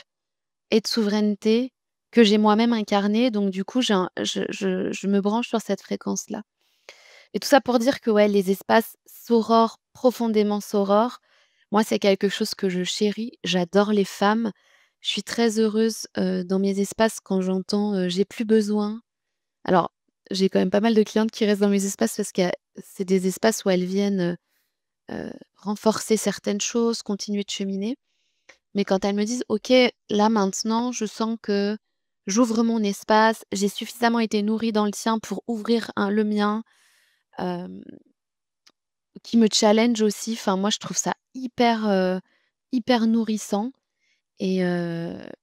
et de souveraineté que j'ai moi-même incarné donc du coup j'ai un je me branche sur cette fréquence-là. Et tout ça pour dire que, ouais, les espaces sorores, profondément sorores, moi, c'est quelque chose que je chéris. J'adore les femmes. Je suis très heureuse, dans mes espaces quand j'entends, «J'ai plus besoin». Alors, j'ai quand même pas mal de clientes qui restent dans mes espaces parce que c'est des espaces où elles viennent, renforcer certaines choses, continuer de cheminer. Mais quand elles me disent: «OK, là, maintenant, je sens que j'ouvre mon espace, j'ai suffisamment été nourrie dans le tien pour ouvrir le mien», hem qui me challenge aussi. Enfin, moi, je trouve ça hyper nourrissant et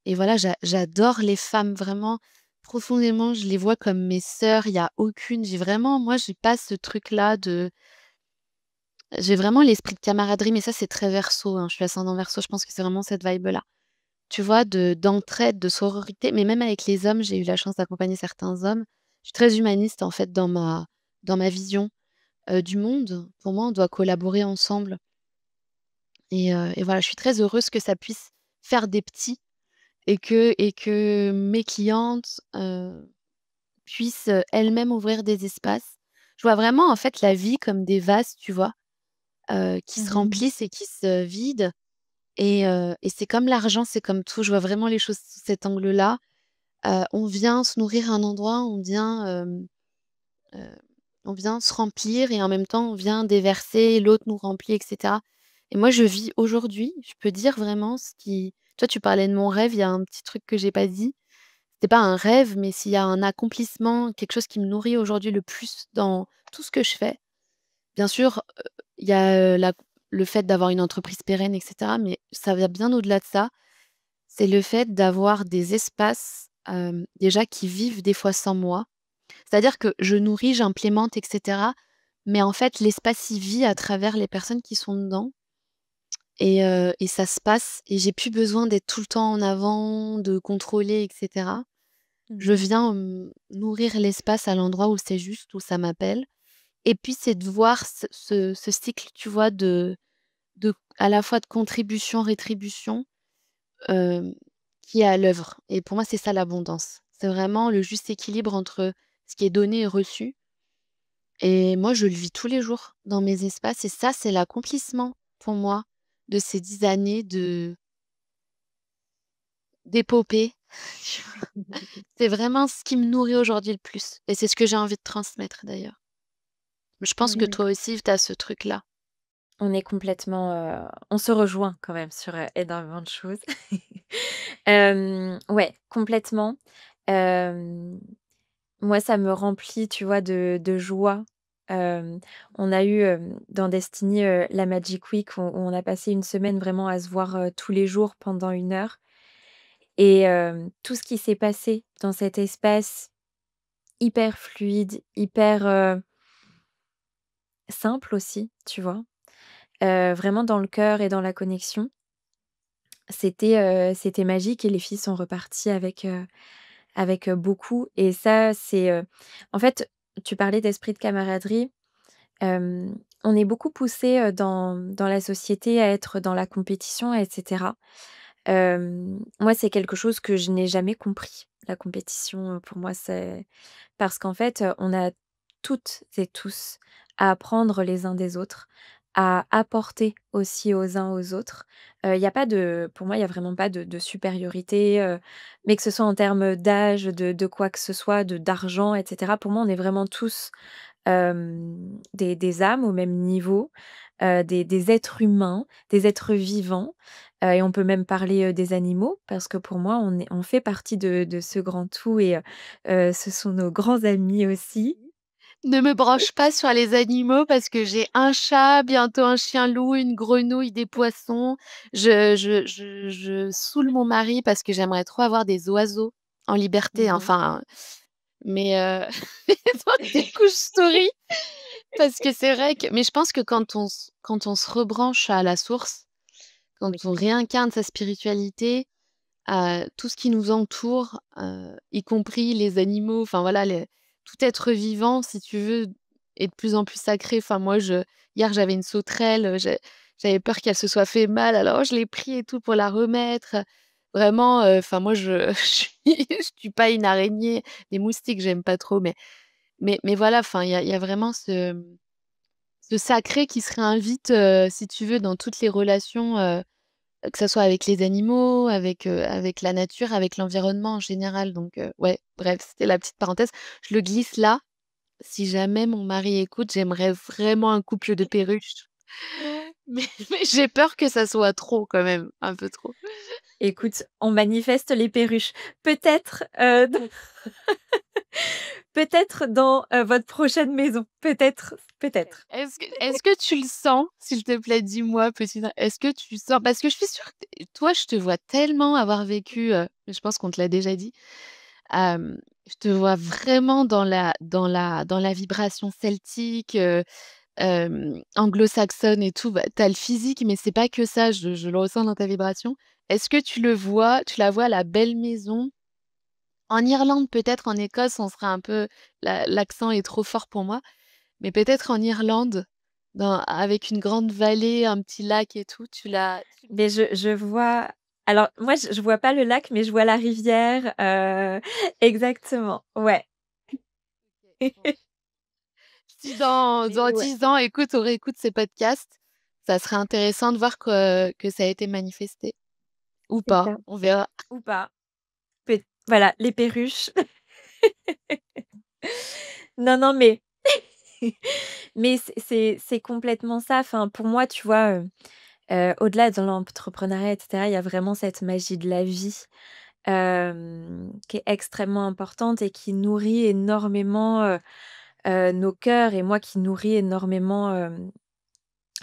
voilà, j'adore les femmes vraiment profondément. Je les vois comme mes sœurs. Il y a aucune moi, j'ai pas ce truc-là de j'ai vraiment l'esprit de camaraderie, mais ça, c'est très Verseau, hein. Je suis ascendant Verseau, je pense que c'est vraiment cette vibe-là. Tu vois? D'entraide, de sororité, mais même avec les hommes, j'ai eu la chance d'accompagner certains hommes. Je suis très humaniste, en fait, dans ma vision, du monde. Pour moi, on doit collaborer ensemble. Et voilà, je suis très heureuse que ça puisse faire des petits et que mes clientes, puissent, elles-mêmes ouvrir des espaces. Je vois vraiment, en fait, la vie comme des vases, tu vois? Qui se Mmh. remplissent et qui se vident et c'est comme l'argent, c'est comme tout. Je vois vraiment les choses sous cet angle-là. On vient se nourrir à un endroit, heu, on vient se remplir et en même temps, on vient déverser, l'autre nous remplit et cetera et moi, je vis aujourd'hui, je peux dire vraiment ce qui toi, tu parlais de mon rêve, il y a un petit truc que j'ai pas dit. C'est pas un rêve, mais s'il y a un accomplissement, quelque chose qui me nourrit aujourd'hui le plus dans tout ce que je fais, bien sûr, il y a, le fait d'avoir une entreprise pérenne et cetera, mais ça va bien au-delà de ça. C'est le fait d'avoir des espaces, déjà qui vivent des fois sans moi. C'est-à-dire que je nourris, j'implémente et cetera, mais en fait, l'espace, il vit à travers les personnes qui sont dedans et ça se passe et j'ai plus besoin d'être tout le temps en avant, de contrôler et cetera. Je Mmh. viens, nourrir l'espace à l'endroit où c'est juste, où ça m'appelle et puis c'est de voir ce cycle, tu vois, de à la fois de contribution, rétribution, hem, qui est à l'œuvre et pour moi, c'est ça l'abondance. C'est vraiment le juste équilibre entre ce qui est donné et reçu. Et moi, je le vis tous les jours dans mes espaces et ça, c'est l'accomplissement pour moi de ces 10 années d'épopée. Tu vois? C'est vraiment ce qui me nourrit aujourd'hui le plus et c'est ce que j'ai envie de transmettre d'ailleurs. Je pense que Oui, oui. toi aussi, tu as ce truc-là. On est complètement, on se rejoint quand même sur, énormément de choses. Ouais, complètement. Hem, Moi, ça me remplit, tu vois, de joie. Hem, on a eu, dans Destiny, la Magic Week où on a passé une semaine vraiment à se voir, tous les jours pendant 1 heure et tout ce qui s'est passé dans cet espace hyper fluide, hyper, simple aussi, tu vois? Vraiment dans le cœur et dans la connexion. C'était magique et les filles sont reparties avec beaucoup et ça, en fait, tu parlais d'esprit de camaraderie. On est beaucoup poussé dans la société à être dans la compétition et cetera. Moi, c'est quelque chose que je n'ai jamais compris. La compétition, pour moi, c'est parce qu'en fait, on a toutes et tous à apprendre les uns des autres, à apporter aussi aux uns aux autres. Il y a pas de pour moi, il y a vraiment pas de supériorité, mais que ce soit en termes d'âge, de quoi que ce soit, d'argent et cetera. Pour moi, on est vraiment tous des âmes au même niveau, des êtres humains, des êtres vivants, et on peut même parler, des animaux parce que pour moi on fait partie de ce grand tout et ce sont nos grands amis aussi. Ne me branche pas sur les animaux parce que j'ai un chat, bientôt un chien-loup, une grenouille, des poissons. Je saoule mon mari parce que j'aimerais trop avoir des oiseaux en liberté, Mmh. enfin, mais dans des couches story parce que c'est vrai que mais je pense que quand on se rebranche à la source, quand Oui. on réincarne sa spiritualité, tout ce qui nous entoure, y compris les animaux, enfin voilà, les tout être vivant, si tu veux, est de plus en plus sacré. Enfin moi, je hier, j'avais une sauterelle, j'avais peur qu'elle se soit fait mal, alors je l'ai pris et tout pour la remettre. Vraiment, enfin moi, je tue pas une araignée. Les moustiques, j'aime pas trop, mais voilà, enfin, il y a vraiment ce sacré qui se réinvite, si tu veux, dans toutes les relations, que ça soit avec les animaux, avec la nature, avec l'environnement en général donc ouais, bref, c'était la petite parenthèse. Je le glisse là, si jamais mon mari écoute, j'aimerais vraiment un couple de perruches, mais j'ai peur que ça soit trop quand même, un peu trop. Écoute, on manifeste les perruches. Peut-être, peut-être dans, votre prochaine maison. Peut-être, peut-être. Est-ce que tu le sens? S'il te plaît, dis-moi, petit est-ce que tu sens? Parce que je suis sûre que toi, je te vois tellement avoir vécu, je pense qu'on te l'a déjà dit, je te vois vraiment dans la vibration celtique, anglo-saxonne et tout. Bah, tu as le physique, mais c'est pas que ça, je le ressens dans ta vibration. Est-ce que tu la vois, la belle maison? En Irlande, peut-être, en Écosse, on serait un peu l'accent est trop fort pour moi. Mais peut-être en Irlande, avec une grande vallée, un petit lac et tout, Mais je vois alors moi je vois pas le lac, mais je vois la rivière, exactement, ouais. OK, bon. Si Mais dans ouais, 10 ans, écoute, on réécoute ces podcasts, ça serait intéressant de voir que ça a été manifesté ou c'est pas, ça. on verra. Ou pas. Voilà, les perruches. Non, non, mais mais c'est complètement ça. Enfin, pour moi, tu vois, au-delà de l'entrepreneuriat et cetera, il y a vraiment cette magie de la vie, qui est extrêmement importante et qui nourrit énormément, nos cœurs et moi qui nourrit énormément,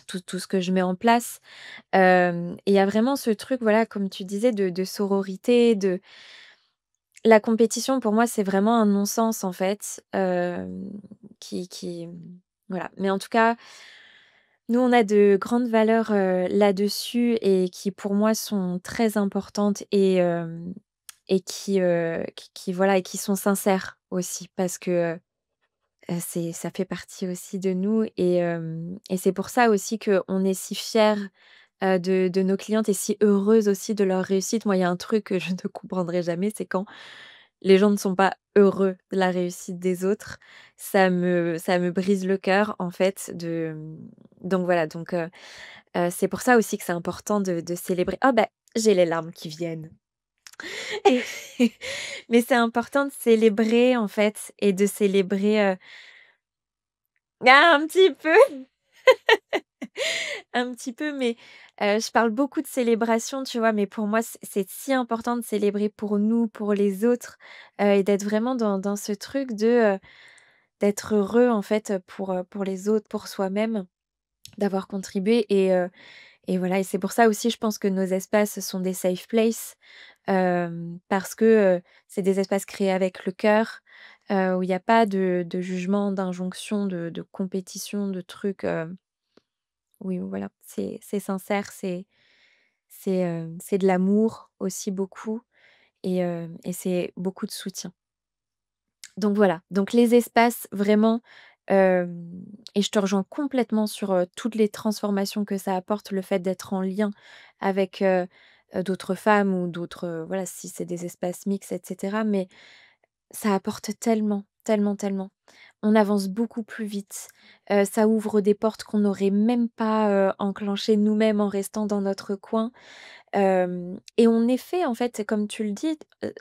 tout ce que je mets en place. Et il y a vraiment ce truc, voilà, comme tu disais, de sororité, de la compétition pour moi, c'est vraiment un non-sens en fait, voilà. Mais en tout cas, nous, on a de grandes valeurs, là-dessus et qui pour moi sont très importantes et qui voilà et qui sont sincères aussi parce que, c'est ça fait partie aussi de nous et c'est pour ça aussi qu'on est si fiers, de nos clientes et si heureuses aussi de leur réussite. Moi, il y a un truc que je ne comprendrai jamais, c'est quand les gens ne sont pas heureux de la réussite des autres. Ça me brise le cœur en fait donc voilà, c'est pour ça aussi que c'est important de célébrer. Oh bah, j'ai les larmes qui viennent. Mais c'est important de célébrer en fait et de célébrer, un petit peu, un petit peu, mais je parle beaucoup de célébration, tu vois? Mais pour moi, c'est si important de célébrer pour nous, pour les autres, et d'être vraiment dans ce truc d'être heureux en fait, pour les autres, pour soi-même, d'avoir contribué et voilà et c'est pour ça aussi je pense que nos espaces sont des safe places, parce que, c'est des espaces créés avec le cœur, où il y a pas de jugement, d'injonction, de compétition, de trucs, oui, voilà, c'est sincère, c'est de l'amour aussi beaucoup et c'est beaucoup de soutien. Donc voilà, donc les espaces vraiment, et je te rejoins complètement sur, toutes les transformations que ça apporte, le fait d'être en lien avec, d'autres femmes ou d'autres, voilà, si c'est des espaces mixtes et cetera, mais ça apporte tellement, tellement, tellement. On avance beaucoup plus vite, ça ouvre des portes qu'on n'aurait même pas, enclenchées nous-mêmes en restant dans notre coin. Et on est fait en fait, comme tu le dis,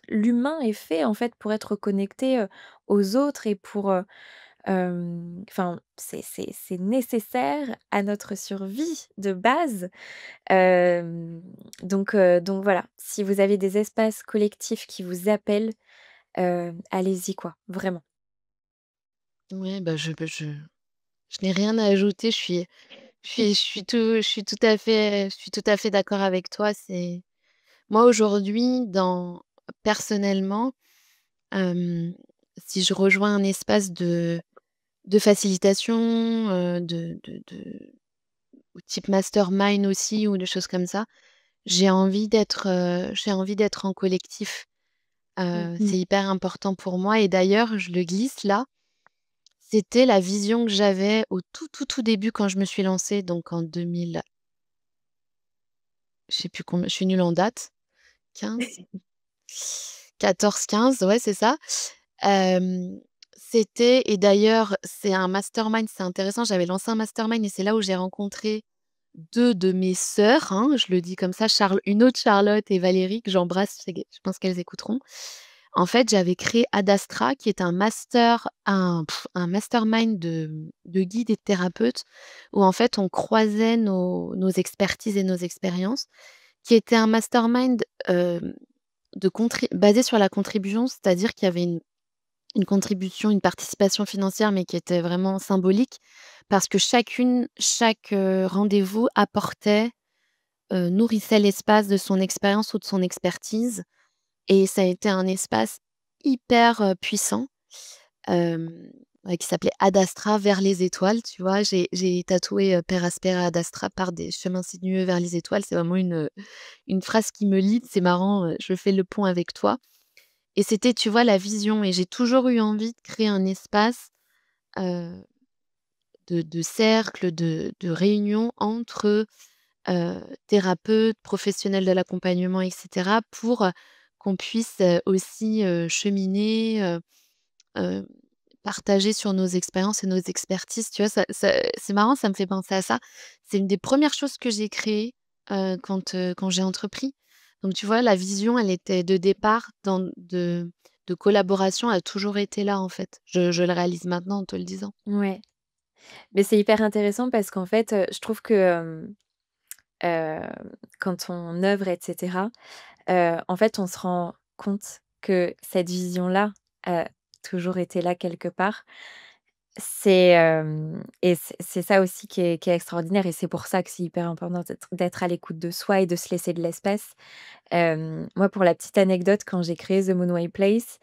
l'humain est fait en fait pour être connecté, aux autres et pour, enfin c'est nécessaire à notre survie de base. Hem, donc voilà, si vous avez des espaces collectifs qui vous appellent, allez-y quoi, vraiment. Ouais, bah, je n'ai rien à ajouter. Je suis tout à fait d'accord avec toi. C'est moi aujourd'hui personnellement, hem, si je rejoins un espace de facilitation, ou type mastermind aussi ou des choses comme ça, j'ai envie d'être en collectif. Mmh. C'est hyper important pour moi et d'ailleurs, je le glisse là, c'était la vision que j'avais au tout début quand je me suis lancée, donc en 2000, je sais plus combien, je suis nulle en date, 15, 14-15, ouais, c'est ça. Hem, C'était et d'ailleurs, c'est un mastermind, c'est intéressant, j'avais lancé un mastermind et c'est là où j'ai rencontré 2 de mes sœurs, hein, je le dis comme ça, une autre Charlotte et Valérie que j'embrasse, je pense qu'elles écouteront. En fait, j'avais créé Ad Astra qui est un mastermind de guides et de thérapeutes où en fait on croisait nos expertises et nos expériences, qui était un mastermind, basé sur la contribution, c'est-à-dire qu'il y avait une contribution, une participation financière, mais qui était vraiment symbolique parce que chaque, rendez-vous apportait, nourrissait l'espace de son expérience ou de son expertise et ça a été un espace hyper, puissant, hem, ouais, qui s'appelait Ad Astra, vers les étoiles, tu vois? J'ai tatoué, Per Aspera Ad Astra, par des chemins sinueux vers les étoiles. C'est vraiment une phrase qui me lie, c'est marrant, je fais le pont avec toi et c'était, tu vois, la vision et j'ai toujours eu envie de créer un espace, heu, de cercle, de réunion entre, thérapeutes, professionnels de l'accompagnement et cetera pour, qu'on puisse, aussi, cheminer, heu, partager sur nos expériences et nos expertises, tu vois? C'est marrant, ça me fait penser à ça. C'est une des premières choses que j'ai créées, quand j'ai entrepris. Donc tu vois, la vision, elle était de départ de collaboration, a toujours été là, en fait. Je le réalise maintenant en te le disant. Ouais, mais c'est hyper intéressant parce qu'en fait, je trouve que, quand on œuvre et cetera, en fait, on se rend compte que cette vision-là a toujours été là quelque part. Et c'est ça aussi qui est extraordinaire et c'est pour ça que c'est hyper important d'être à l'écoute de soi et de se laisser de l'espace. Moi, pour la petite anecdote, quand j'ai créé The Moonway Place,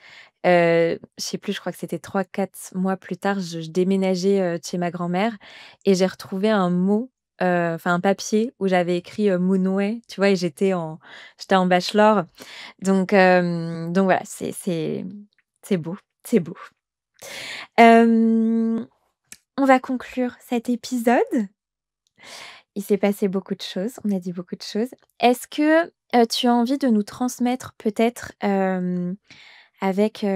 je sais plus, je crois que c'était 3-4 mois plus tard, je déménageais, de chez ma grand-mère et j'ai retrouvé un mot, enfin un papier où j'avais écrit, Moonway, tu vois? Et j'étais en bachelor. Donc voilà, c'est beau, c'est beau. Hem, on va conclure cet épisode. Il s'est passé beaucoup de choses, on a dit beaucoup de choses. Est-ce que, tu as envie de nous transmettre peut-être, avec,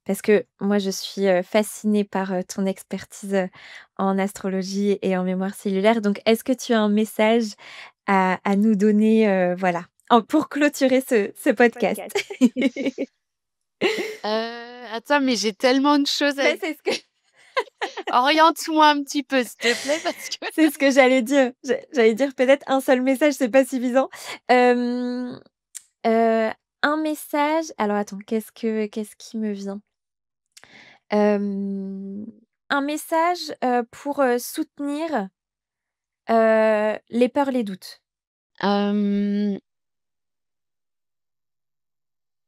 parce que moi je suis, fascinée par, ton expertise, en astrologie et en mémoire cellulaire, donc est-ce que tu as un message à nous donner, voilà, pour clôturer ce podcast? Attends, mais j'ai tellement de choses à Bah, oriente-moi un petit peu, s'il te plaît, parce que c'est ce que j'allais dire. J'allais dire peut-être un seul message, c'est pas suffisant. Heu, un message, alors attends, qu'est-ce qui me vient? Hem, un message, pour, soutenir, les peurs, les doutes. hem,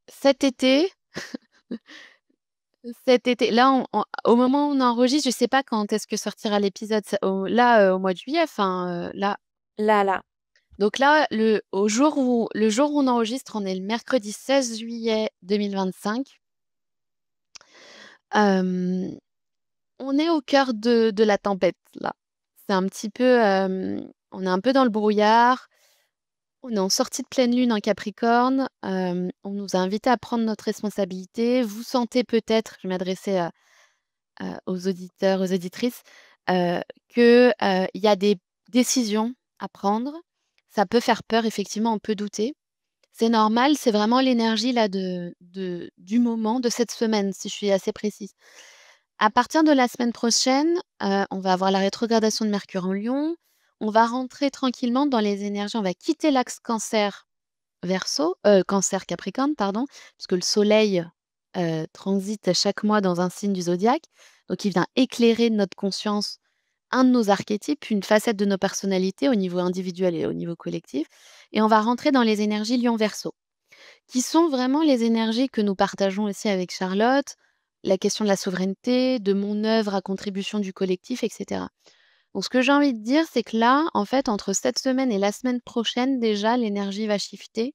cet été, cet été. Là, au moment où on enregistre, je sais pas quand est-ce que sortira l'épisode. Là, au mois de juillet, enfin, là. Là, là. Donc là, le jour où on enregistre, on est le mercredi 16 juillet 2025. Euh, on est au cœur de la tempête, là. C'est un petit peu, on est un peu dans le brouillard. On est en sortie de pleine lune en Capricorne. On nous a invités à prendre notre responsabilité. Vous sentez peut-être, je vais m'adresser aux auditeurs, aux auditrices, qu'il y a des décisions à prendre. Ça peut faire peur, effectivement, on peut douter. C'est normal, c'est vraiment l'énergie là du moment, de cette semaine, si je suis assez précise. À partir de la semaine prochaine, on va avoir la rétrogradation de Mercure en Lion. On va rentrer tranquillement dans les énergies. On va quitter l'axe Cancer Verseau, Cancer Capricorne, pardon, parce que le Soleil transite chaque mois dans un signe du zodiaque. Donc, il vient éclairer notre conscience, un de nos archétypes, une facette de nos personnalités au niveau individuel et au niveau collectif. Et on va rentrer dans les énergies Lion-Verseau, qui sont vraiment les énergies que nous partageons aussi avec Charlotte, la question de la souveraineté, de mon œuvre à contribution du collectif, etc. Donc, ce que j'ai envie de dire, c'est que là, en fait, entre cette semaine et la semaine prochaine, déjà, l'énergie va shifter.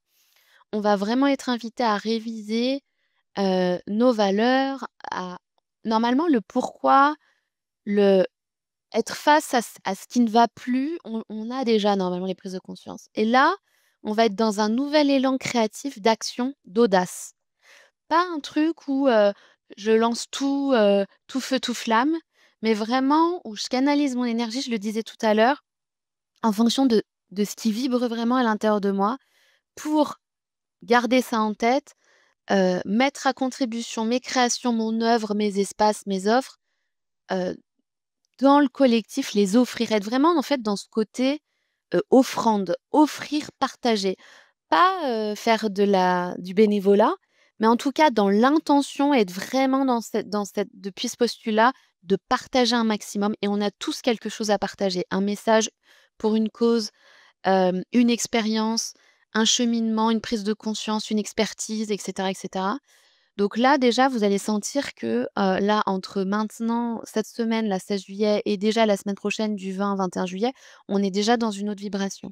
On va vraiment être invité à réviser nos valeurs, normalement, le pourquoi, le être face à ce qui ne va plus, on a déjà normalement les prises de conscience. Et là, on va être dans un nouvel élan créatif d'action, d'audace. Pas un truc où je lance tout, tout feu, tout flamme, mais vraiment où je canalise mon énergie, je le disais tout à l'heure, en fonction de ce qui vibre vraiment à l'intérieur de moi, pour garder ça en tête, mettre à contribution mes créations, mon œuvre, mes espaces, mes offres, heu, dans le collectif, les offrir. Être vraiment, en fait, dans ce côté, offrande, offrir, partager. Pas, faire du bénévolat, mais en tout cas dans l'intention, être vraiment dans cette depuis ce postulat de partager un maximum, et on a tous quelque chose à partager. Un message pour une cause, une expérience, un cheminement, une prise de conscience, une expertise, et cetera, et cetera. Donc là, déjà, vous allez sentir que, là, entre maintenant, cette semaine, la 16 juillet, et déjà la semaine prochaine du 20-21 juillet, on est déjà dans une autre vibration.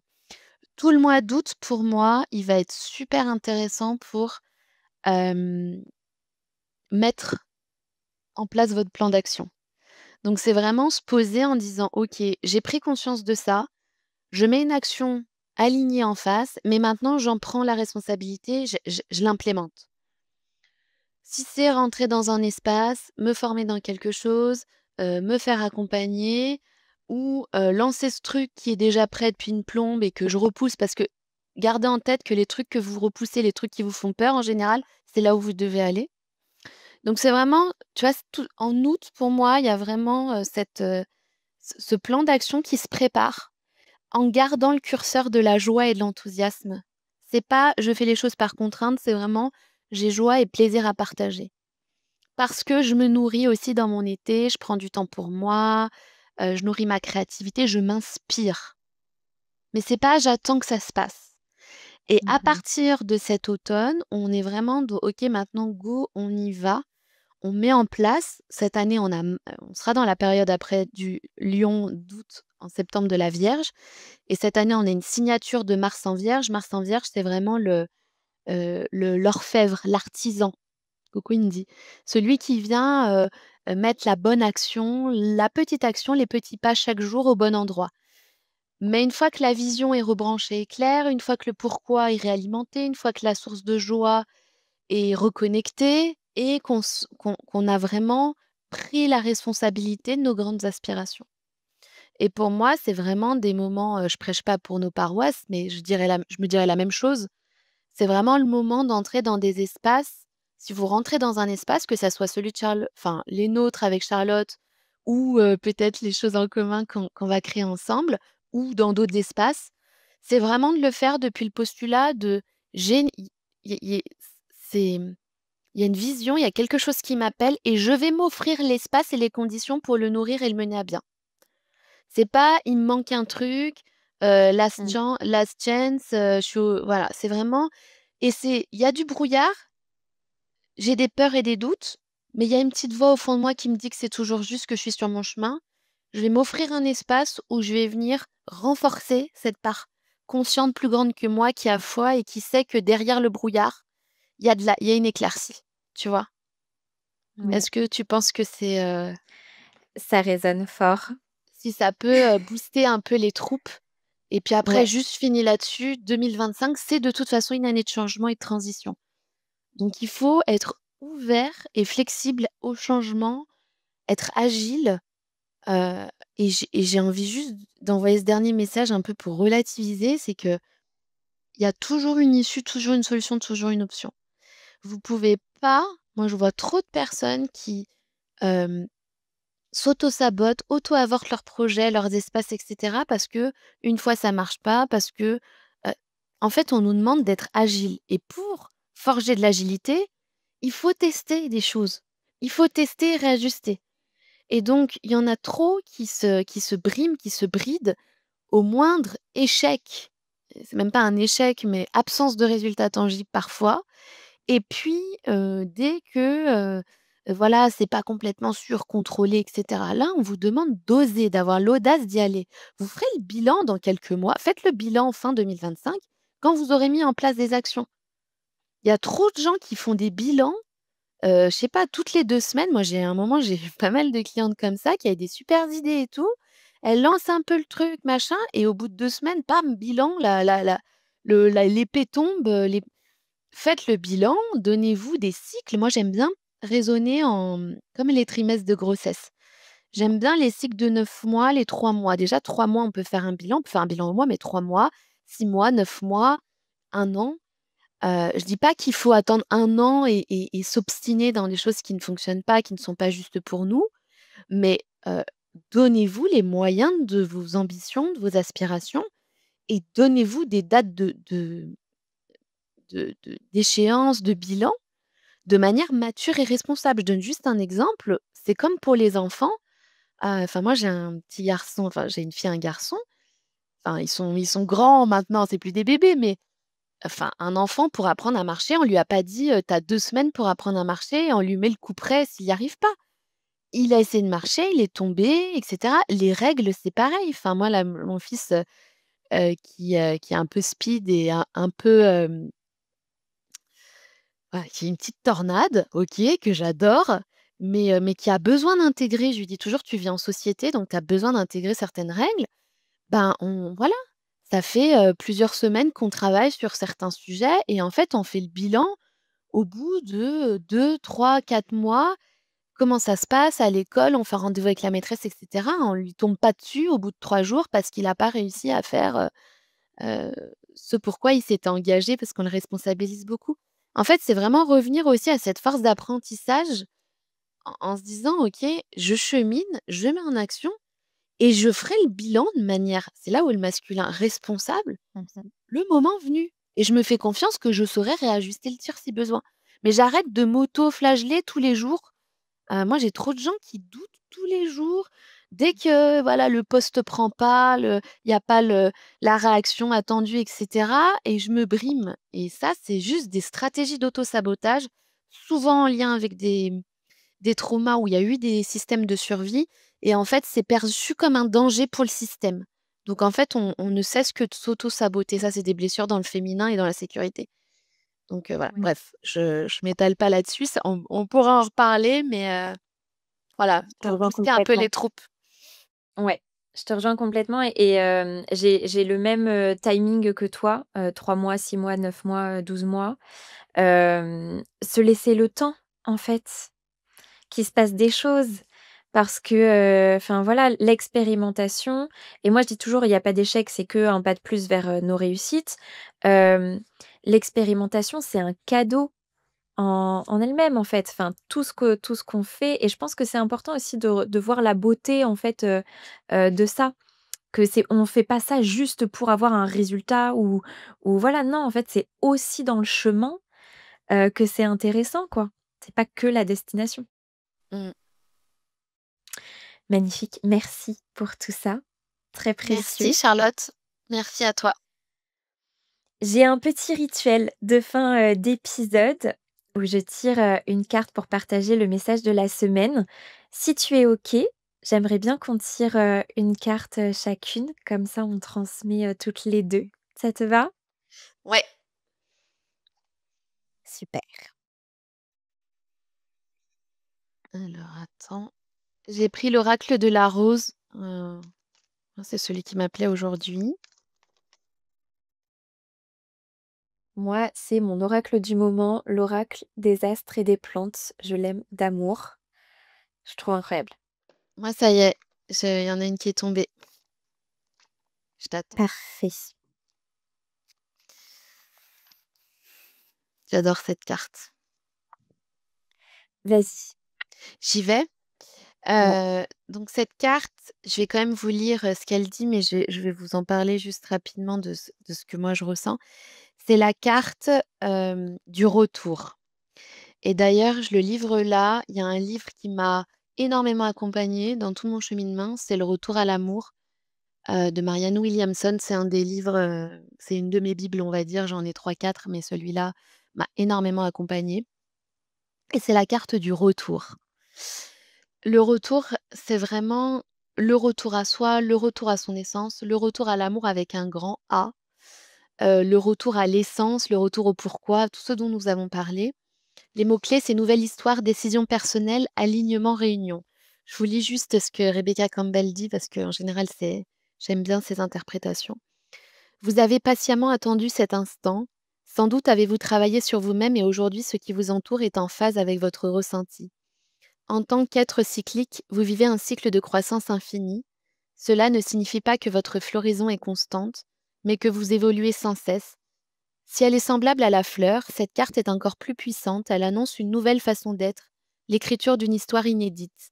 Tout le mois d'août, pour moi, il va être super intéressant pour, hem, mettre en place votre plan d'action. Donc c'est vraiment se poser en disant: «OK, j'ai pris conscience de ça, je mets une action alignée en face, mais maintenant j'en prends la responsabilité, je l'implémente». Si c'est rentrer dans un espace, me former dans quelque chose, me faire accompagner, ou lancer ce truc qui est déjà prêt depuis une plombe et que je repousse, parce que gardez en tête que les trucs que vous repoussez, les trucs qui vous font peur en général, c'est là où vous devez aller. Donc c'est vraiment, tu vois, c tout en août, pour moi, il y a vraiment, ce plan d'action qui se prépare en gardant le curseur de la joie et de l'enthousiasme. C'est pas: «Je fais les choses par contrainte», c'est vraiment: «J'ai joie et plaisir à partager». Parce que je me nourris aussi dans mon été, je prends du temps pour moi, je nourris ma créativité, je m'inspire. Mais c'est pas: j'attends que ça se passe. Et à Mmh. partir de cet automne, on est vraiment dans: «OK, maintenant go, on y va». On met en place cette année, on sera dans la période après du Lion d'août en septembre de la Vierge, et cette année, on a une signature de Mars en Vierge. Mars en Vierge, c'est vraiment l'orfèvre, l'artisan. Coucou Indy. Celui qui vient, mettre la bonne action, la petite action, les petits pas chaque jour au bon endroit. Mais une fois que la vision est rebranchée et claire, une fois que le pourquoi est réalimenté, une fois que la source de joie est reconnectée, et qu'on a vraiment pris la responsabilité de nos grandes aspirations. Et pour moi, c'est vraiment des moments, je prêche pas pour nos paroisses, mais je me dirais la même chose. C'est vraiment le moment d'entrer dans des espaces. Si vous rentrez dans un espace, que ça soit celui de Charlotte, enfin les nôtres avec Charlotte, ou peut-être les choses en commun qu'on va créer ensemble, ou dans d'autres espaces, c'est vraiment de le faire depuis le postulat de: j'ai une y c'est il y a une vision, il y a quelque chose qui m'appelle, et je vais m'offrir l'espace et les conditions pour le nourrir et le mener à bien. C'est pas: «Il me manque un truc, Mmh. last chance, je suis au», voilà, c'est vraiment, et il y a du brouillard, j'ai des peurs et des doutes, mais il y a une petite voix au fond de moi qui me dit que c'est toujours juste, que je suis sur mon chemin. Je vais m'offrir un espace où je vais venir renforcer cette part consciente plus grande que moi qui a foi et qui sait que derrière le brouillard, il y a une éclaircie, tu vois? Ouais, Est-ce que tu penses que ça résonne fort. si ça peut, booster un peu les troupes? Et puis après, Ouais, juste fini là-dessus, 2025, c'est de toute façon une année de changement et de transition. Donc il faut être ouvert et flexible au changement, être agile, heu et j'ai envie juste d'envoyer ce dernier message un peu pour relativiser, c'est qu'il y a toujours une issue, toujours une solution, toujours une option. Vous pouvez pas, moi je vois trop de personnes qui, hem, s'auto-sabotent, auto-avortent leurs projets, leurs espaces et cetera parce que une fois ça marche pas, parce que, heu, en fait on nous demande d'être agile et pour forger de l'agilité, il faut tester des choses. Il faut tester et réajuster. Et donc, il y en a trop qui se briment, qui se brident au moindre échec. C'est même pas un échec, mais absence de résultats tangibles parfois. Et puis, dès que, voilà, c'est pas complètement sûr, contrôlé et cetera, là, on vous demande d'oser, d'avoir l'audace d'y aller. Vous ferez le bilan dans quelques mois. Faites le bilan fin 2025 quand vous aurez mis en place des actions. Il y a trop de gens qui font des bilans je sais pas, toutes les 2 semaines, moi j'ai un moment, j'ai eu pas mal de clientes comme ça qui avaient des supers idées et tout. Elles lancent un peu le truc, machin et au bout de 2 semaines, bam, bilan, l'épée tombe, les faites le bilan, donnez-vous des cycles. Moi, j'aime bien raisonner comme les trimestres de grossesse. J'aime bien les cycles de 9 mois, les 3 mois. Déjà 3 mois, on peut faire un bilan au mois, mais 3 mois, 6 mois, 9 mois, 1 an. Je dis pas qu'il faut attendre 1 an et s'obstiner dans des choses qui ne fonctionnent pas, qui ne sont pas justes pour nous, mais donnez-vous les moyens de vos ambitions, de vos aspirations et donnez-vous des dates d'échéance, de bilan, de manière mature et responsable. Je donne juste un exemple, c'est comme pour les enfants, enfin moi j'ai un petit garçon, enfin j'ai une fille et un garçon, enfin ils sont grands maintenant, c'est plus des bébés, mais enfin, un enfant pour apprendre à marcher, on lui a pas dit, «Tu as 2 semaines pour apprendre à marcher» et on lui met le couperet s'il y arrive pas. Il a essayé de marcher, il est tombé et cetera. Les règles, c'est pareil. Enfin moi là, mon fils, qui est un peu speed et un peu, voilà, qui est une petite tornade, OK, que j'adore, mais qui a besoin d'intégrer, je lui dis toujours: «Tu vis en société, donc tu as besoin d'intégrer certaines règles». Ben, on voilà, ça fait, plusieurs semaines qu'on travaille sur certains sujets et en fait, on fait le bilan au bout de 2, 3, 4 mois. Comment ça se passe à l'école? On fait un rendez-vous avec la maîtresse et cetera. On lui tombe pas dessus au bout de 3 jours parce qu'il a pas réussi à faire, heu, ce pourquoi il s'était engagé parce qu'on le responsabilise beaucoup. En fait, c'est vraiment revenir aussi à cette force d'apprentissage en se disant: «OK, je chemine, je mets en action et je ferai le bilan de manière» c'est là où le masculin responsable, Mmh. le moment venu et je me fais confiance que je saurai réajuster le tir si besoin. Mais j'arrête de m'auto-flageller tous les jours. Moi, j'ai trop de gens qui doutent tous les jours. Dès que, voilà, le poste prend pas, il y a pas la réaction attendue et cetera et je me brime et ça, c'est juste des stratégies d'auto-sabotage, souvent en lien avec des traumas où il y a eu des systèmes de survie et en fait, c'est perçu comme un danger pour le système. Donc en fait, on ne cesse que de s'auto-saboter. Ça, c'est des blessures dans le féminin et dans la sécurité. Donc voilà, Oui, bref, je m'étale pas là-dessus, ça on pourra en reparler, mais voilà, je te pour rejoins booster un peu les complètement. troupes. Ouais, je te rejoins complètement et j'ai le même, timing que toi, 3 mois, 6 mois, 9 mois, 12 mois. Se laisser le temps, en fait, qu'il se passe des choses parce que, enfin voilà, l'expérimentation et moi je dis toujours: «Il y a pas d'échec, c'est qu'un pas de plus vers, nos réussites». Hem, L'expérimentation, c'est un cadeau en elle-même, en fait, enfin, tout ce qu'on fait et je pense que c'est important aussi de voir la beauté, en fait, de ça. Que c'est on fait pas ça juste pour avoir un résultat ou voilà, non, en fait, c'est aussi dans le chemin, que c'est intéressant, quoi. C'est pas que la destination. Mmh. Magnifique, merci pour tout ça, très Merci précieux. Charlotte, merci à toi. J'ai un petit rituel de fin, d'épisode où je tire, une carte pour partager le message de la semaine. Si tu es OK, j'aimerais bien qu'on tire, une carte, chacune, comme ça on transmet, toutes les 2. Ça te va? Ouais. Super. Alors attends, j'ai pris l'oracle de la rose, c'est celui qui m'appelait aujourd'hui. Moi, c'est mon oracle du moment, l'oracle des astres et des plantes. Je l'aime d'amour. Je trouve incroyable. Moi, ça y est, il y en a une qui est tombée. Je t'attends. Parfait. J'adore cette carte. Vas-y. J'y vais. Ouais. Donc cette carte, je vais quand même vous lire, ce qu'elle dit, mais je vais vous en parler juste rapidement de ce que moi je ressens. C'est la carte, du retour et d'ailleurs, je le livre là. Il y a un livre qui m'a énormément accompagnée dans tout mon cheminement, c'est Le Retour à l'amour, de Marianne Williamson. C'est un des livres, c'est une de mes bibles, on va dire. J'en ai trois, quatre, mais celui-là m'a énormément accompagnée et c'est la carte du retour. Le retour, c'est vraiment le retour à soi, le retour à son essence, le retour à l'amour avec un grand A, le retour à l'essence, le retour au pourquoi, tout ce dont nous avons parlé. Les mots-clés, c'est nouvelle histoire, décision personnelle, alignement, réunion. Je vous lis juste ce que Rebecca Campbell dit parce qu'en général, j'aime bien ses interprétations. Vous avez patiemment attendu cet instant. Sans doute avez-vous travaillé sur vous-même et aujourd'hui, ce qui vous entoure est en phase avec votre ressenti. En tant qu'être cyclique, vous vivez un cycle de croissance infinie. Cela ne signifie pas que votre floraison est constante, mais que vous évoluez sans cesse. Si elle est semblable à la fleur, cette carte est encore plus puissante, elle annonce une nouvelle façon d'être, l'écriture d'une histoire inédite.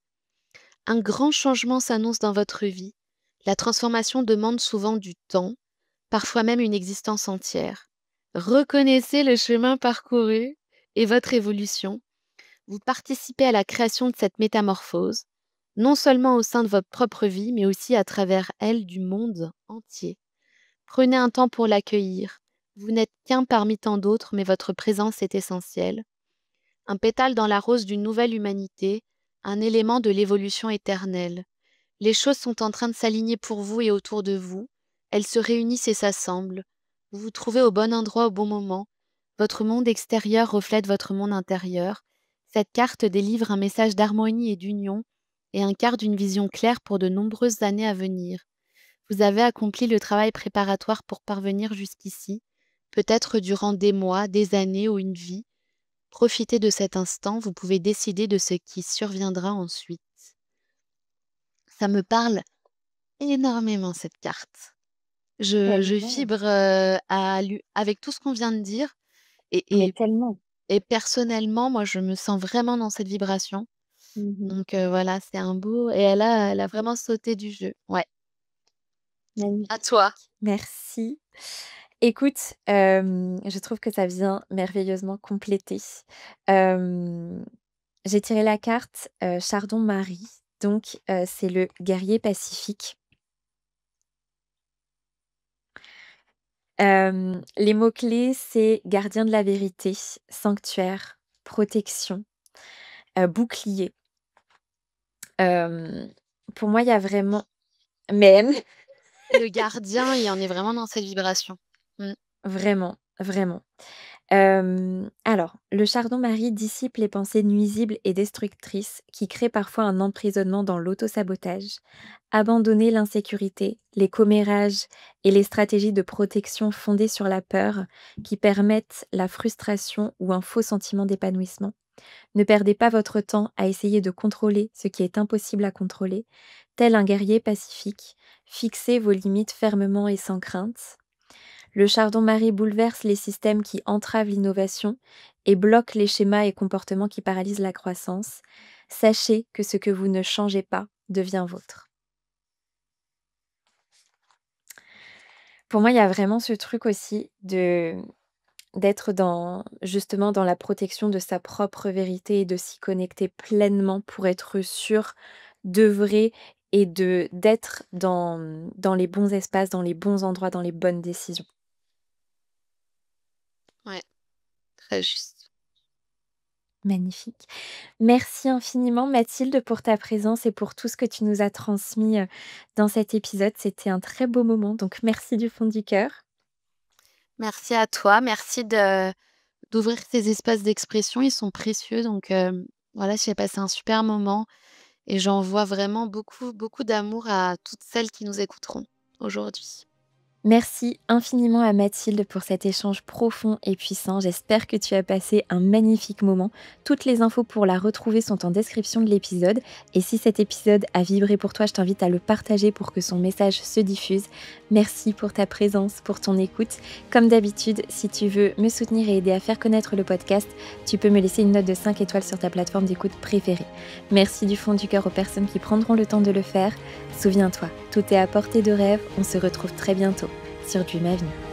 Un grand changement s'annonce dans votre vie. La transformation demande souvent du temps, parfois même une existence entière. Reconnaissez le chemin parcouru et votre évolution. Vous participez à la création de cette métamorphose, non seulement au sein de votre propre vie, mais aussi à travers elle du monde entier. Prenez un temps pour l'accueillir. Vous n'êtes qu'un parmi tant d'autres, mais votre présence est essentielle. Un pétale dans la rose d'une nouvelle humanité, un élément de l'évolution éternelle. Les choses sont en train de s'aligner pour vous et autour de vous. Elles se réunissent et s'assemblent. Vous vous trouvez au bon endroit au bon moment. Votre monde extérieur reflète votre monde intérieur. Cette carte délivre un message d'harmonie et d'union et incarne une vision claire pour de nombreuses années à venir. Vous avez accompli le travail préparatoire pour parvenir jusqu'ici, peut-être durant des mois, des années ou une vie. Profitez de cet instant, vous pouvez décider de ce qui surviendra ensuite. Ça me parle énormément cette carte. Je Tellement. vibre, avec tout ce qu'on vient de dire et Mais et tellement. et personnellement, moi, je me sens vraiment dans cette vibration. Mmh. Donc voilà, c'est un beau et elle a vraiment sauté du jeu. Ouais. À Magnifique. toi. Merci. Écoute, je trouve que ça vient merveilleusement compléter. Hem, j'ai tiré la carte, Chardon-Marie, donc c'est le guerrier pacifique. Les mots-clés, c'est gardien de la vérité, sanctuaire, protection, bouclier. Hem, pour moi, il y a vraiment même, Le gardien, il en est vraiment dans cette vibration. Mmh. vraiment, vraiment. Alors, le chardon-marie dissipe les pensées nuisibles et destructrices qui créent parfois un emprisonnement dans l'autosabotage. Abandonner l'insécurité, les commérages et les stratégies de protection fondées sur la peur qui permettent la frustration ou un faux sentiment d'épanouissement. Ne perdez pas votre temps à essayer de contrôler ce qui est impossible à contrôler. Tel un guerrier pacifique, fixez vos limites fermement et sans crainte. Le chardon-marie bouleverse les systèmes qui entravent l'innovation et bloque les schémas et comportements qui paralysent la croissance. Sachez que ce que vous ne changez pas devient vôtre. Pour moi, il y a vraiment ce truc aussi de d'être dans justement dans la protection de sa propre vérité et de s'y connecter pleinement pour être sûr d'œuvrer et d'être dans les bons espaces, dans les bons endroits, dans les bonnes décisions. Ouais, très juste. Magnifique. Merci infiniment Mathilde pour ta présence et pour tout ce que tu nous as transmis, dans cet épisode. C'était un très beau moment, donc merci du fond du cœur. Merci à toi, merci d'ouvrir ces espaces d'expression, ils sont précieux donc voilà, j'ai passé un super moment et j'envoie vraiment beaucoup, beaucoup d'amour à toutes celles qui nous écouteront aujourd'hui. Merci infiniment à Mathilde pour cet échange profond et puissant. J'espère que tu as passé un magnifique moment. Toutes les infos pour la retrouver sont en description de l'épisode. Et si cet épisode a vibré pour toi, je t'invite à le partager pour que son message se diffuse. Merci pour ta présence, pour ton écoute. Comme d'habitude, si tu veux me soutenir et aider à faire connaître le podcast, tu peux me laisser une note de 5 étoiles sur ta plateforme d'écoute préférée. Merci du fond du cœur aux personnes qui prendront le temps de le faire. Souviens-toi, tout est à portée de rêve. On se retrouve très bientôt sur Dream Avenue.